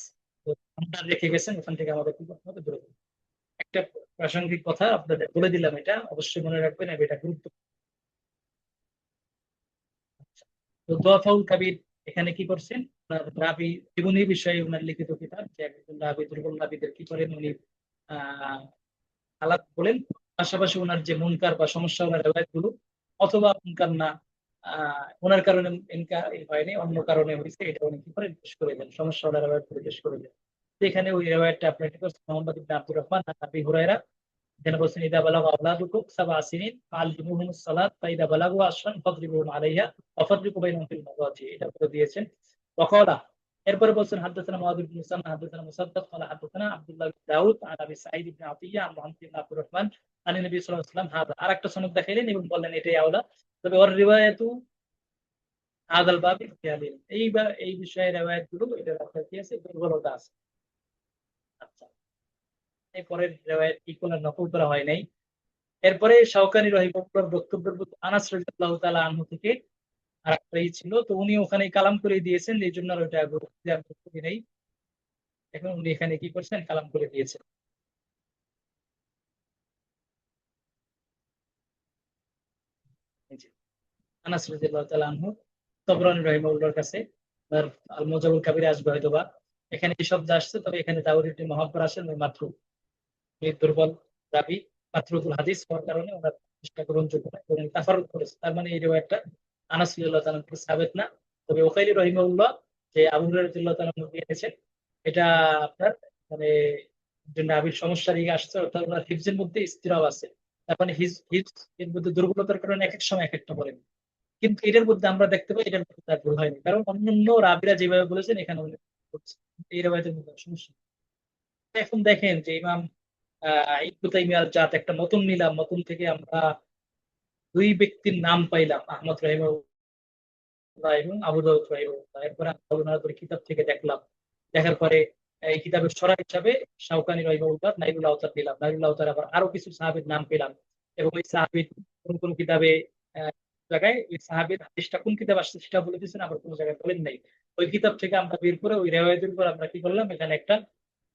আমরা রেখে গেছেন, ওখান থেকে আমাদের কি করতে হবে, দূরে থাকতে হবে। একটা প্রাসঙ্গিক কথা আপনাদের বলে দিলাম, এটা অবশ্যই মনে রাখবেন, এটা গুরুত্ব। তো দোয়াফাউল কাবির এখানে কি করছেন, রাবি জীবনী বিষয়ে উনার লিখিত কিতাব, যে একজন রাবি দুর্বল রাবিদের কি করেন উনি আহ হালাত বলেন, পাশাপাশি ওনার যে মুনকার বা সমস্যা ওনার রেওয়ায়ত গুলো, অথবা মুনকার না, ওনার কারণে ইনকার হয়নি, অন্য কারণে হয়েছে, এটা উনি কি করেন, পেশ করে দেন, সমস্যা ওনার রেওয়ায়ত করে পেশ করে দেন। তো এখানে ওই রেওয়ায়তটা আপনার কি করছেন, মোহাম্মদ ইবনে আব্দুর রহমান আন আবি হুরায়রা, যেন বলছেন ইদা বালাগা আওলাদুকুম সাবআ সিনিন ফাআল্লিমুহুমুস সালাত ফাইদা বালাগু আশরান ফাদরিবুহুম আলাইহা ওয়াফাররিকু বাইনাহুম ফিল মাদাজি, এটা বলে দিয়েছেন। ওয়াকালা, এরপরে বলছেন হাদাসানা মুআদ ইবনে মুসান্না হাদাসানা মুসাদ্দাদ ক্বালা হাদাসানা আব্দুল্লাহ ইবনে দাউদ আন আবি সাঈদ ইবনে আতিয়্যা আন মুহাম্মদ ইবনে আব্দুর রহমান আন নবী সাল্লাল্লাহু আলাইহি ওয়াসাল্লাম হাদা, আরেকটা সনদ দেখাইলেন এবং বললেন এটাই আওলা। তবে ওর রিওয়ায়াতু হাদাল বাবি ফিয়ালিন, এই বিষয়ে রিওয়ায়াত গুলো এটা রাখা কি আছে, দুর্বলতা আছে। আচ্ছা, এরপরের রিওয়ায়াত ইকুয়াল আর নকল করা হয় নাই। এরপরে শাওকানী রহিমাহুল্লাহর বক্তব্যের মধ্যে আনাস রাদিয়াল্লাহু তাআলা আনহু থেকে আরেকটাই ছিল, তো উনি ওখানে কালাম করে দিয়েছেন, এই জন্য আর ওইটা গুরুত্ব দিই নাই। এখন উনি এখানে কি করছেন, কালাম করে দিয়েছেন। এই যে আনাস রাদিয়াল্লাহু তাআলা আনহু, তবরানী রাহিমাহুল্লাহর কাছে আর আল মুজাবুল কাবিরে আসবে হয়তোবা, এখানে এই শব্দ আসছে, তবে এখানে দাউদ ইবনে মুহাব্বার আসেন মাত্র এই দুর্বল রাবি, মাত্রুল হাদিস হওয়ার কারণে ওনার চেষ্টা গ্রহণযোগ্য না, এবং তাফারুদ করেছে, তার মানে এই রিওয়ায়াতটা আনাস রাদিয়াল্লাহু তাআলা থেকে সাবেত না। তবে ওকাইলি রহিমাহুল্লাহ যে আবু হুরায়রা রাদিয়াল্লাহু তাআলা নিয়ে এনেছেন, এটা আপনার মানে যে নাভির সমস্যা নিয়ে আসছে, অর্থাৎ ওনার হিফজের মধ্যে ইসতিরাব আছে, তার মানে হিফজ এর মধ্যে দুর্বলতার কারণে এক এক সময় এক একটা বলেন। কিন্তু এটার মধ্যে আমরা দেখতে পাই এটার মধ্যে তার ভুল হয়নি, কারণ অন্যান্য রাবিরা যেভাবে বলেছেন এখানে উল্লেখ করছে। এই রেওয়ায়তের মধ্যে সমস্যা নেই। এখন দেখেন যে ইমাম ইবনু তাইমিয়ার জাত একটা মতন নিলাম, মতন থেকে আমরা দুই ব্যক্তির নাম পাইলাম, আহমদ রাহিমাহুল্লাহ এবং আবু দাউদ রাহিমাহুল্লাহ। এরপরে আমরা ওনাদের কিতাব থেকে দেখলাম, দেখার পরে এই কিতাবের সরা হিসাবে শাওকানী রহিমাহুল্লাহ নাইলুল আওতার দিলাম। নাইলুল আওতার আবার আরো কিছু সাহাবীর নাম পেলাম, এবং ওই সাহাবীর কোন কোন কিতাবে জায়গায় ওই সাহাবীর হাদিসটা কোন কিতাব আসছে সেটা বলে দিয়েছেন, আবার কোন জায়গায় বলেন নাই। ওই কিতাব থেকে আমরা বের করে ওই রেওয়ায়তের উপর আমরা কি করলাম, এখানে একটা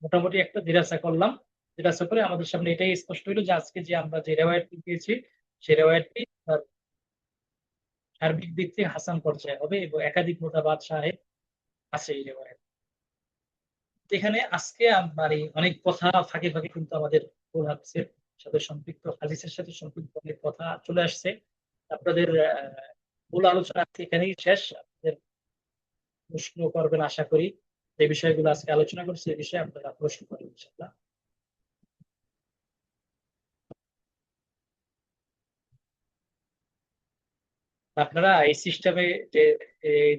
মোটামুটি একটা দিরাসা করলাম। দিরাসা করে আমাদের সামনে এটাই স্পষ্ট হইলো যে আজকে যে আমরা যে রেওয়ায়তটি পেয়েছি সেই রেওয়ায়তটি সার্বিক দিক থেকে হাসান পর্যায়ে হবে, এবং একাধিক মোতাবাদ সাহেব আছে এই রেওয়ায়ত। এখানে আজকে আমার এই অনেক কথা ফাঁকে ফাঁকে কিন্তু আমাদের কোরআন হাদিসের সাথে সম্পৃক্ত, হাদিসের সাথে সম্পৃক্ত অনেক কথা চলে আসছে। আপনাদের মূল আলোচনা আজকে এখানেই শেষ। আপনাদের প্রশ্ন করবেন আশা করি। যে বিষয়গুলো আজকে আলোচনা করছি এই বিষয়ে আপনারা প্রশ্ন করবেন ইনশাআল্লাহ। আপনারা এই সিস্টেমে যে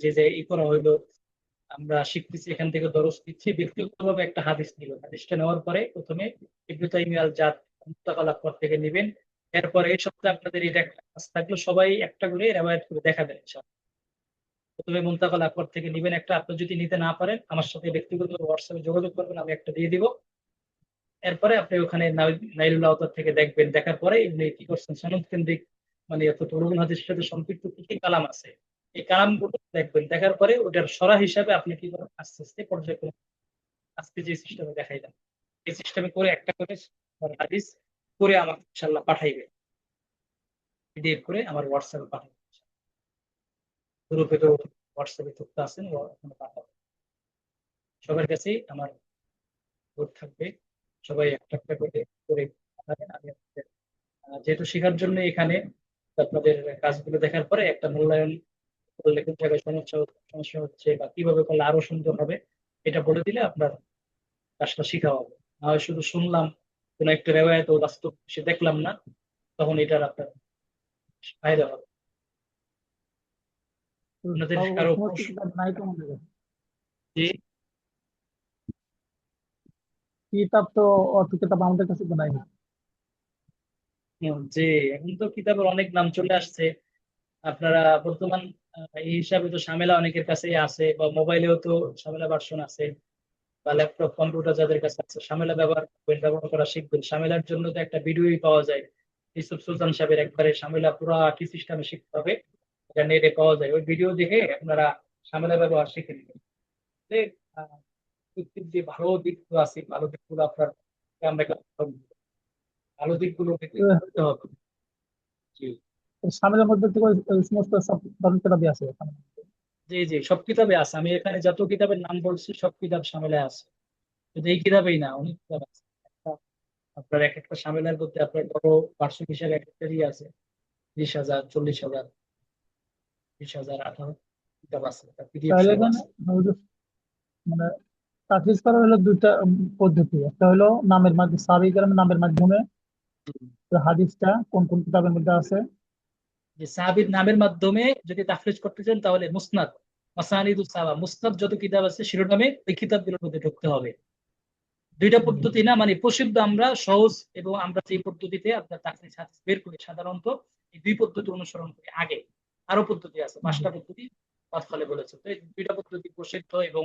যে যে ই করা হইলো, আমরা শিখতেছি, এখান থেকে দরস দিচ্ছি, ব্যক্তিগতভাবে একটা হাদিস নিব। হাদিসটা নেওয়ার পরে প্রথমে ইবনে তাইমিয়া আল জাদ মুস্তাকাল আকবর থেকে নেবেন। এরপরে এই সপ্তাহে আপনাদের এটা একটা কাজ থাকলো, সবাই একটা করে রেওয়ায়াত করে দেখাবেন ইনশাআল্লাহ। প্রথমে মুনতাকাল আকবর থেকে নিবেন একটা, আপনি যদি নিতে না পারেন আমার সাথে ব্যক্তিগত হোয়াটসঅ্যাপে যোগাযোগ করবেন, আমি একটা দিয়ে দিব। এরপরে আপনি ওখানে নাইলুল আওতার থেকে দেখবেন, দেখার পরে এমনি কি করছেন সনদ কেন্দ্রিক, মানে অর্থাৎ উলুমুল হাদিসের সাথে সম্পৃক্ত কি কি কালাম আছে এই কালামগুলো দেখবেন। দেখার পরে ওটার সরা হিসাবে আপনি কি করেন, আস্তে আস্তে পর্যায়ক্রমে আজকে যে সিস্টেমে দেখাইলাম এই সিস্টেমে করে একটা করে হাদিস করে আমাকে ইনশাল্লাহ পাঠাইবে, পিডিএফ করে আমার হোয়াটসঅ্যাপে পাঠাইবে। গ্রুপে তো হোয়াটসঅ্যাপে তথ্য আছেন, ওখানে পাঠাবো। সবার কাছেই আমার গ্রুপ থাকবে, সবাই একটা একটা করে করে পাঠাবেন। আমি আপনাদের, যেহেতু শেখার জন্য এখানে, আপনাদের কাজগুলো দেখার পরে একটা মূল্যায়ন করলে কোন জায়গায় সমস্যা হচ্ছে বা কিভাবে করলে আরো সুন্দর হবে এটা বলে দিলে আপনার কাজটা শেখা হবে। না হয় শুধু শুনলাম কোন একটা রেওয়ায়ত ও বাস্তব সে দেখলাম না, তখন এটার আপনার ফায়দা হবে। আপনাদের কারো সমস্ত প্রশ্ন? কিতাব নাই তো আমাদের কাছে। জি। কিতাব তো অত কিতাব আমাদের কাছে তো নাই। জি, এখন তো কিতাবের অনেক নাম চলে আসছে। আপনারা বর্তমান এই হিসাবে তো ঝামেলা অনেকের কাছেই আছে, বা মোবাইলেও তো ঝামেলা ভার্সন আছে, বা ল্যাপটপ কম্পিউটার যাদের কাছে আছে ঝামেলা ব্যবহার করা শিখবেন। ঝামেলার জন্য তো একটা ভিডিওই পাওয়া যায়, ইউসুফ সুলতান সাহেবের একবারে ঝামেলা পুরা কি সিস্টেমে শিখতে হবে এটা নেটে পাওয়া যায়। ওই ভিডিও দেখে আপনারা ঝামেলা ব্যবহার শিখে নেবেন। যে, আহ, প্রত্যেক যে ভালো দিকগুলো আছে ভালো দিকগুলো আপনার আমরা ভালো দিকগুলো দেখতে হবে। জি। সামিলের মধ্যে থেকে ওই সমস্ত সব ধরনের কিতাবই আছে এখানে। জি জি, সব কিতাবে আছে। আমি এখানে যত কিতাবের নাম বলছি সব কিতাব সামিলে আছে, শুধু এই কিতাবেই না, অনেক কিতাব আছে। আপনার এক একটা সামিলের মধ্যে আপনার বড় বার্ষিক হিসাবে এক একটা আছে 30,000, 40,000, 20,000, 18 কিতাব আছে, পিডিএফ তাহলে সহ এখানে আছে। মানে তাফসীর করার হলো দুইটা পদ্ধতি। একটা হলো নামের মাধ্যমে, সাহাবী কেরামের নামের মাধ্যমে হাদিসটা কোন কোন কিতাবের মধ্যে আছে। যে সাহাবীর নামের মাধ্যমে যদি তাফসীর করতে চান তাহলে মুসনাদ, মাসানিদুস সাহাবা, মুসনাদ যত কিতাব আছে শিরোনামে ওই কিতাবগুলোর মধ্যে ঢুকতে হবে। দুইটা পদ্ধতি না, মানে প্রসিদ্ধ আমরা সহজ, এবং আমরা যে পদ্ধতিতে আপনার তাফসীর হাদিস বের করি সাধারণত এই দুই পদ্ধতি অনুসরণ করি। আগে আরো পদ্ধতি আছে, 5টা পদ্ধতি পাঁচফলে বলেছে, তো এই দুইটা পদ্ধতি প্রসিদ্ধ, এবং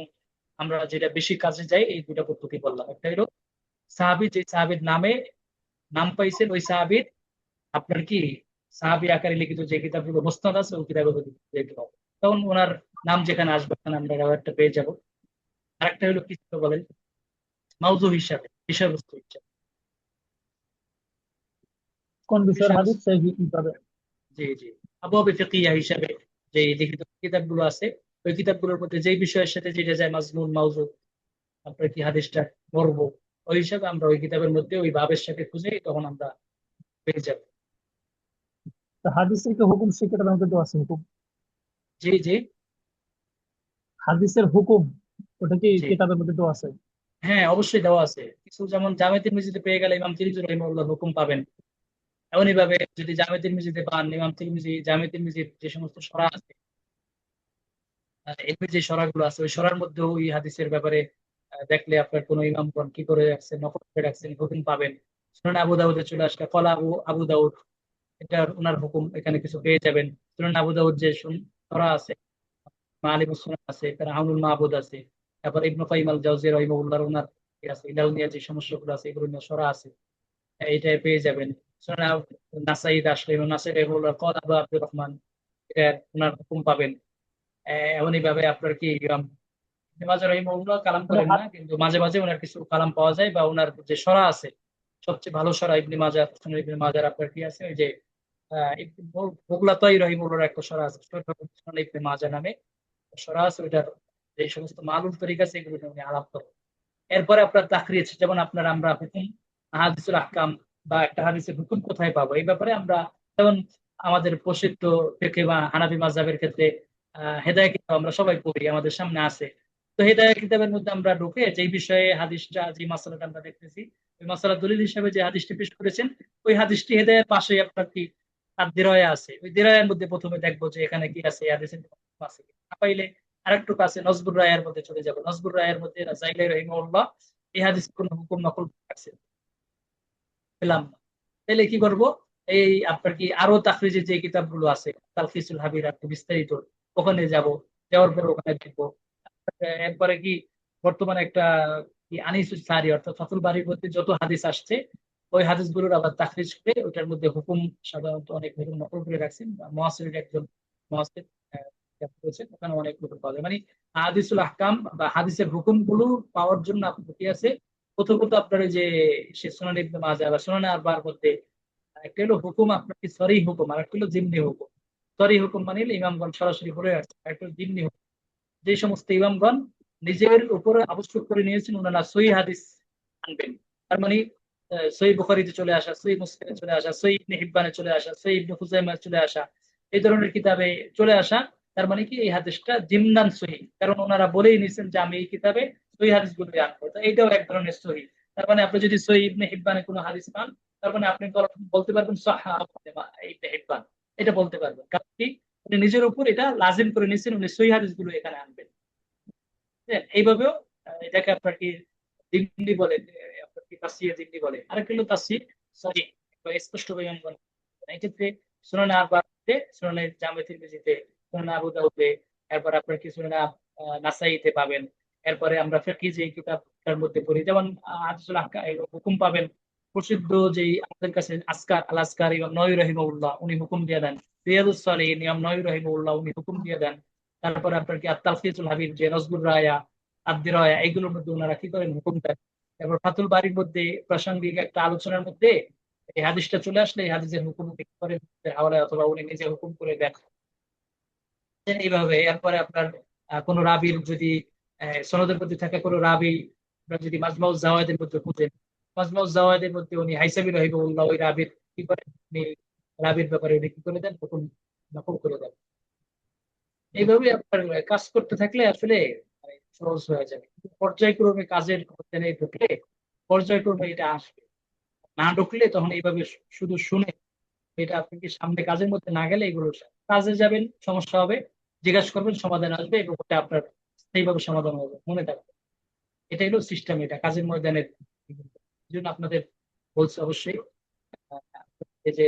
আমরা যেটা বেশি কাজে যাই এই দুইটা পদ্ধতি বললাম। একটা হলো সাহাবী, যে সাহাবীর নামে নাম পাইছেন ওই সাহাবীর আপনার কি সাহাবী আকারে লিখিত যে কিতাবগুলো মুসনাদ আছে ওই কিতাবগুলো দেখতে হবে, তখন ওনার নাম যেখানে আসবে ওখানে আমরা একটা পেয়ে যাবো। আরেকটা হলো কি ছিল বলেন, মাউযু হিসাবে, বিষয়বস্তু হিসাবে। কোন বিষয়ের হাদিস বিষয়বস্তু, সেই কিতাবে। জি জি, আবওয়াবে ফিকহিয়া হিসাবে যে লিখিত কিতাবগুলো আছে ওই কিতাবগুলোর মধ্যে যেই বিষয়ের সাথে যেটা যায় মাজমুন মাউযু, আপনার কি হাদিসটা পড়ব, ওই হিসাবে আমরা ওই কিতাবের মধ্যে ওই ভাবের সাথে খুঁজে তখন আমরা পেয়ে যাবো। তো হাদিসের কি হুকুম সেই কিতাবের মধ্যে দেওয়া আছে হুকুম? জি জি হাদিসের হুকুম ওটা কি জি, কিতাবের মধ্যে দেওয়া আছে? হ্যাঁ অবশ্যই দেওয়া আছে কিছু, যেমন জামে তিরমিজিতে পেয়ে গেলে ইমাম তিরমিজি রাহিমাহুল্লাহ হুকুম পাবেন। এমনই ভাবে যদি জামে তিরমিজিতে পান, ইমাম তিরমিজি জামে তিরমিজির যে সমস্ত সরা আছে, এমনি যে সরাগুলো আছে ওই সরার মধ্যে ওই হাদিসের ব্যাপারে দেখলে আপনার কোন ইমামগণ কি করে রাখছেন, নকল করে রাখছেন, হুকুম পাবেন। সুনান আবু দাউদে চলে আসলে কলা আবু আবু দাউদ, এটা ওনার হুকুম এখানে কিছু পেয়ে যাবেন। সুনান আবু দাউদ যে সরা আছে, মালিমুস সুনান আছে, তার আউনুল মাহবুদ আছে, তারপর ইবনে কাইয়িম আল জাওজিয়া রাহিমাহুল্লাহ ওনার আছে ইলাল নিয়ে যে সমস্যাগুলো আছে এগুলো নিয়ে সরা আছে, এটা পেয়ে যাবেন। সুনান নাসাই আসলে ইমাম নাসাই রাহিমাহুল্লাহ কল আবু আব্দুর রহমান, এটা ওনার হুকুম পাবেন। এমনই ভাবে আপনার কি ইবনে মাজাহ রাহিমাহুল্লাহ কালাম তাহলে করেন না, কিন্তু মাঝে মাঝে ওনার কিছু কালাম পাওয়া যায়, বা ওনার যে সরা আছে সবচেয়ে ভালো সরা ইবনে মাজাহ, সুনান ইবনে মাজাহ আপনার কি আছে ওই যে মুগলাতাই রহিমুল্লাহর একটা সরা আছে সুনান ইবনে মাজাহ নামে সরা আছে, ওইটার যে সমস্ত মালুম তরিকা আছে এগুলো নিয়ে উনি আলাপ করেন। এরপরে আপনার তাখরিজ, যেমন আমরা হুকুম হাদিসুল আহকাম বা একটা হাদিসের হুকুম কোথায় পাবো এই ব্যাপারে আমরা, যেমন আমাদের প্রসিদ্ধ ফিকহ বা হানাফি মাযহাবের ক্ষেত্রে হেদায়েত কিতাব আমরা সবাই পড়ি, আমাদের সামনে আছে। তো হেদায়েত কিতাবের মধ্যে আমরা ঢুকে যেই বিষয়ে হাদিসটা যে মাসালাটা আমরা দেখতেছি, ওই মাসালা দলিল হিসেবে যে হাদিসটি পেশ করেছেন, ওই হাদিসটি হেদায়ের পাশে আপনার কি আর দিরায়া আছে, ওই দিরায়ের মধ্যে প্রথমে দেখবো যে এখানে কি আছে, এই হাদিসের কোনো হুকুম আছে কি না পাইলে আরেকটু কাছে নজবুর রায়ের মধ্যে চলে যাবো। নজবুর রায়ের মধ্যে রাজাইলে রহিমাহুল্লাহ এই হাদিস কোন হুকুম নকল করে রাখছেন, পেলাম না। তাহলে কি করব, এই আপনার কি আরো তাখরিজের যে কিতাবগুলো আছে তালখিসুল হাবির একটু বিস্তারিত, ওখানে যাব, যাওয়ার পর ওখানে দেখবো। এরপরে কি বর্তমানে একটা কি আনিসুস সারি অর্থাৎ ফাতুল বাড়ির মধ্যে যত হাদিস আসছে ওই হাদিসগুলোর আবার তাখরিজ করে ওটার মধ্যে হুকুম সাধারণত অনেক হুকুম নকল করে রাখছেন, মুহাসসিরের একজন মুহাসসির করেছেন, ওখানে অনেক হুকুম পাওয়া যায়। মানে হাদিসুল আহকাম বা হাদিসের হুকুম গুলো পাওয়ার জন্য আপনার কি আছে, প্রথমত আপনার ওই যে সে সুনান ইবনে মাজাহ বা সুনান আরবার মধ্যে একটা হলো হুকুম আপনার কি সরিহ হুকুম, আর একটা হলো জিমনি হুকুম। সরিহ হুকুম মানে হলো ইমামগণ সরাসরি বলে আসছে, আর একটা হলো জিমনি হুকুম, যে সমস্ত ইমামগণ নিজের উপরে আবশ্যক করে নিয়েছেন ওনারা সহিহ হাদিস আনবেন। তার মানে সহিহ বুখারীতে চলে আসা, সহিহ মুসলিমে চলে আসা, সহিহ ইবনে হিব্বানে চলে আসা, সহিহ ইবনে খুজাইমায় চলে আসা, এই ধরনের কিতাবে চলে আসা। তার মানে কি এই হাদিসটা জিমনান সহিহ, কারণ ওনারা বলেই নিয়েছেন যে আমি এই কিতাবে সহিহ হাদিসগুলো আনবো, তো এইটাও এক ধরনের সহিহ। তার মানে আপনি যদি সহিহ ইবনে হিব্বানে কোনো হাদিস পান, তার মানে আপনি বলতে পারবেন সাহহা ইবনে হিব্বান, এটা বলতে পারবেন, কারণ কি উনি নিজের উপর এটা লাজিম করে নিয়েছেন, উনি সহিহ হাদিসগুলো এখানে আনবেন। হ্যাঁ, এইভাবেও এটাকে আপনার কি জিন্দি বলে, আপনার কি তাসিয়া জিন্দি বলে, আরেকটা হলো তাসির সহি বা স্পষ্ট বয়ান বলে। এক্ষেত্রে সুনানে আরবাতে, সুনানে জামে তিরমিজিতে, সুনানে আবু দাউদে, এরপর আপনার কি সুনানে নাসাইতে পাবেন। এরপরে আমরা ফিকহি যে কিতাবটার মধ্যে পড়ি, যেমন হাদিসুল আহকাম হুকুম পাবেন। প্রসিদ্ধ যেই আমাদের কাছে আসকার আল আসকার ইমাম নবী রহিমাহুল্লাহ উনি হুকুম দিয়ে দেন। রিয়াদুস সালিহিন ইমাম নবী রহিমাহুল্লাহ উনি হুকুম দিয়ে দেন। তারপরে আপনার কি আত-তালখিসুল হাবির যে নজবুর রায়া আদ-দিরায়া এইগুলোর মধ্যে ওনারা কি করেন হুকুম দেন। তারপর ফাতুল বাড়ির মধ্যে প্রাসঙ্গিক একটা আলোচনার মধ্যে এই হাদিসটা চলে আসলে এই হাদিসের হুকুম কি করেন হাওলায় অথবা উনি নিজে হুকুম করে দেন। এইভাবে এরপরে আপনার কোন রাবির যদি সনদের মধ্যে থাকে কোনো রাবি, আপনার যদি মাজমাউজ জাওয়ায়েদের মধ্যে খুঁজেন, মাজমাউজ জাওয়ায়েদের মধ্যে উনি হাইসাবি রাহিমাহুল্লাহ ওই রাবির কি করেন, উনি রাবির ব্যাপারে উনি কি করে দেন, হুকুম নকল করে দেন। এইভাবে আপনার কাজ করতে থাকলে আসলে সহজ হয়ে যাবে, কিন্তু পর্যায়ক্রমে কাজের মধ্যে ঢুকলে পর্যায়ক্রমে এটা আসবে, না ঢুকলে তখন এইভাবে শুধু শুনে এটা আপনি কি সামনে কাজের মধ্যে না গেলে এগুলো কাজে যাবেন সমস্যা হবে, জিজ্ঞাসা করবেন সমাধান আসবে এবং ওটা আপনার স্থায়ীভাবে সমাধান হবে, মনে থাকবে। এটা হলো সিস্টেম, এটা কাজের ময়দানের। এই জন্য আপনাদের বলছে অবশ্যই আহ, এই যে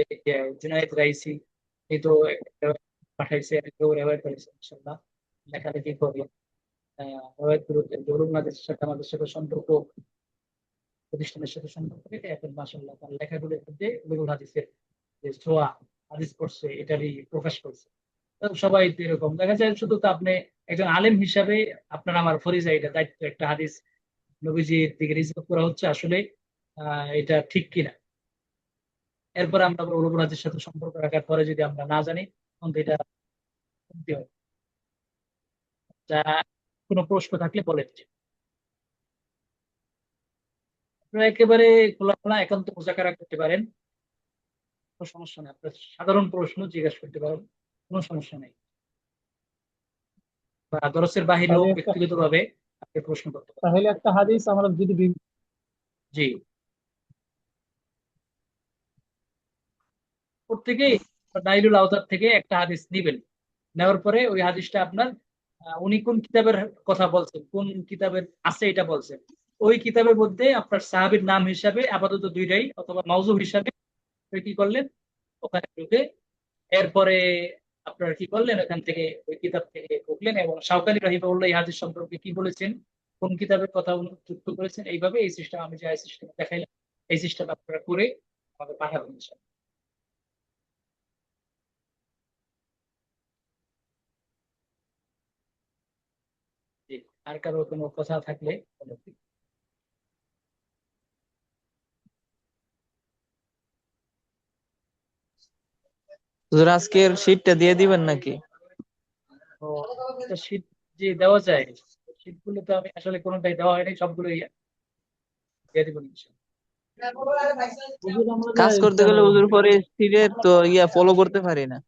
জুনায়েদ রাইসি এই তো একটা পাঠাইছে, এটাকেও রেওয়ায়ত করেছে ইনশাআল্লাহ, লেখালেখি করবেন। রেওয়ায়ত গুলোতে ধরুন সাথে আমাদের সাথে সম্পর্ক, প্রতিষ্ঠানের সাথে সম্পর্ক এটা এখন মাশাআল্লাহ তার লেখাগুলোর মধ্যে উলুল হাদিসের যে ছোঁয়া হাদিস পড়ছে এটারই প্রকাশ করছে। তো সবাই তো এরকম দেখা যায়, শুধু তো আপনি একজন আলেম হিসাবে আপনার আমার ফরিজা এটা দায়িত্ব একটা হাদিস নবীজির দিকে রিসার্চ করা হচ্ছে আসলে এটা ঠিক কিনা। এরপরে আমরা উলুল হাদিসের সাথে সম্পর্ক রাখার পরে যদি আমরা না জানি তখন তো এটা কমতি হয়। যা কোনো প্রশ্ন থাকলে বলেন। আপনারা একেবারে খোলামেলা একান্ত মুজাকারা করতে পারেন, কোনো সমস্যা নেই, আপনার সাধারণ প্রশ্ন জিজ্ঞাসা করতে পারেন, কোনো সমস্যা নেই, বা দরসের বাহিরেও তাহলে একটা ব্যক্তিগত ভাবে আপনি প্রশ্ন করতে পারেন। তাহলে একটা হাদিস আমরা যদি জি, প্রত্যেকেই নাইলুল আওতার থেকে একটা হাদিস নিবেন, নেওয়ার পরে ওই হাদিসটা আপনার উনি কোন কিতাবের কথা বলছেন, কোন কিতাবের আছে এটা বলছেন, ওই কিতাবের মধ্যে আপনার সাহাবীর নাম হিসাবে আপাতত দুইটাই অথবা মাওযু হিসাবে আপনি কি করলেন ওখানে ঢুকে, এরপরে আপনারা কি করলেন ওখান থেকে ওই কিতাব থেকে ঢুকলেন এবং শাওকানী রাহিমাহুল্লাহ এই হাদিস সম্পর্কে কি বলেছেন কোন কিতাবের কথা উনি যুক্ত করেছেন, এইভাবে এই সিস্টেম আমি যে সিস্টেম দেখাইলাম এই সিস্টেম আপনারা করে আমাকে পাঠাবেন ইনশাআল্লাহ। জি, আর কারো কোনো কথা থাকলে বলুন। হুজুর আজকের শীটটা দিয়ে দিবেন নাকি? তো একটা শীট যে দেওয়া যায়, শীট গুলো তো আমি আসলে কোনোটাই দেওয়া হয়নি, সবগুলোই দিয়ে দিব ইনশাআল্লাহ। হুজুর আমরা কাজ যে করতে গেলে হুজুর পরে শীটের তো ফলো করতে পারি না,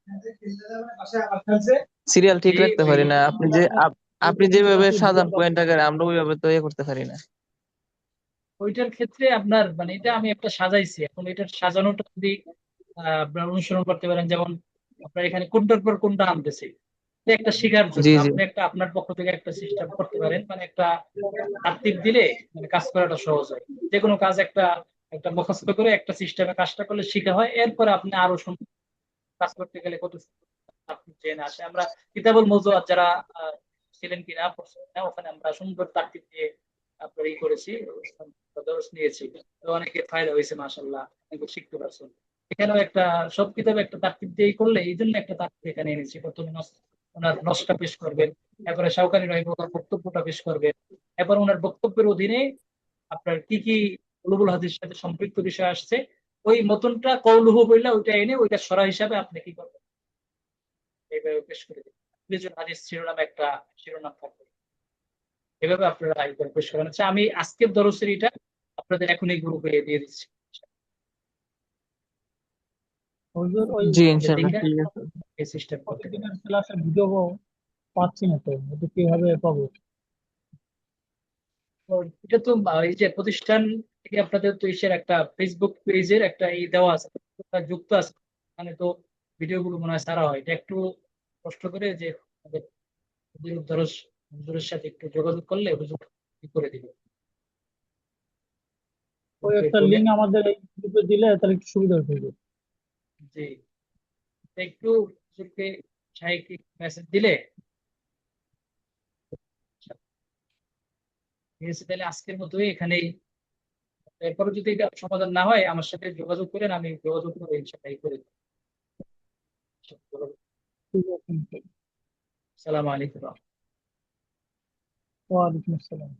সিরিয়াল ঠিক জি, রাখতে ওই পারি না। আপনি যেভাবে সাজান পয়েন্ট আকারে, আমরা ওইভাবে তো করতে পারি না। ওইটার ক্ষেত্রে আপনার মানে এটা আমি একটা সাজাইছি, এখন এটার সাজানোটা যদি আপনার অনুসরণ করতে পারেন, যেমন আপনার এখানে কোনটার পর কোনটা আনতেছে, এটা একটা শেখার জন্য জি জি। আপনি একটা আপনার পক্ষ থেকে একটা সিস্টেম করতে পারেন, মানে একটা তারতিব দিলে মানে কাজ করাটা সহজ হয়। যে কোনো কাজ একটা একটা মুখস্থ করে একটা সিস্টেমে কাজটা করলে শেখা হয়, এরপরে আপনি আরো সুন্দর কাজ করতে গেলে কত সুন্দর আপনি জেনে আসে। আমরা কিতাবুল মওযুআত যারা ছিলেন কিনা পড়ছেন কিনা, ওখানে আমরা সুন্দর তারতিব দিয়ে আপনার করেছি, দরস নিয়েছি। তো অনেকে ফায়দা হয়েছে মাশাআল্লাহ, অনেকে শিখতে পারছেন। এখানেও একটা সব কিতাবে একটা তারতিব দিয়ে করলে, এই জন্য একটা তারতিব এখানে এনেছি। প্রথমে ওনার নসটা পেশ করবেন, এরপরে শাওকানী রহিমাহুল্লাহর বক্তব্যটা পেশ করবেন, এরপর ওনার বক্তব্যের অধীনে আপনার কি কি উলুগুল হাদিসের সাথে সম্পৃক্ত বিষয় আসছে, ওই মতনটা কওলুহু বললে ওইটা এনে ওইটা সরা হিসাবে আপনি কি করবেন এইভাবে পেশ করে দিবেন। বিজুল হাদিস শিরোনাম একটা শিরোনাম থাকবে, এভাবে আপনারা একবার পেশ করেন। আচ্ছা, আমি আজকের দরসের এটা আপনাদের এখন এই গ্রুপে দিয়ে দিচ্ছি। হুজুর ওই জি এটা ইনশাল্লাহ, দেখে ঠিক আছে। এই সিস্টেম করতে পারেন। প্রতিদিনের ক্লাসের ভিডিও পাচ্ছি না, তো এটা কিভাবে পাবো? তো এটা তো এই যে প্রতিষ্ঠান থেকে আপনাদের তো ইসের একটা ফেসবুক পেজের একটা দেওয়া আছে, ওটা যুক্ত আছে, মানে তো ভিডিও গুলো মনে হয় ছাড়া হয়। এটা একটু কষ্ট করে যে আমাদের হুজুরের সাথে একটু যোগাযোগ করলে হুজুর কি করে দিবে, ওই হুজুরকে একটা বলে। লিঙ্ক আমাদের এই গ্রুপে দিলে তাহলে একটু সুবিধা হতো। জি, একটু হুজুরকে সাহেবকে মেসেজ দিলে। ঠিক আছে, তাহলে আজকের মতোই এখানেই। এরপরে যদি এটা সমাধান না হয় আমার সাথে যোগাযোগ করেন, আমি যোগাযোগ করে ইনশাআল্লাহ করে দেব। ঠিক আছে। সালাম আলাইকুম। ওয়ালাইকুম আসসালাম।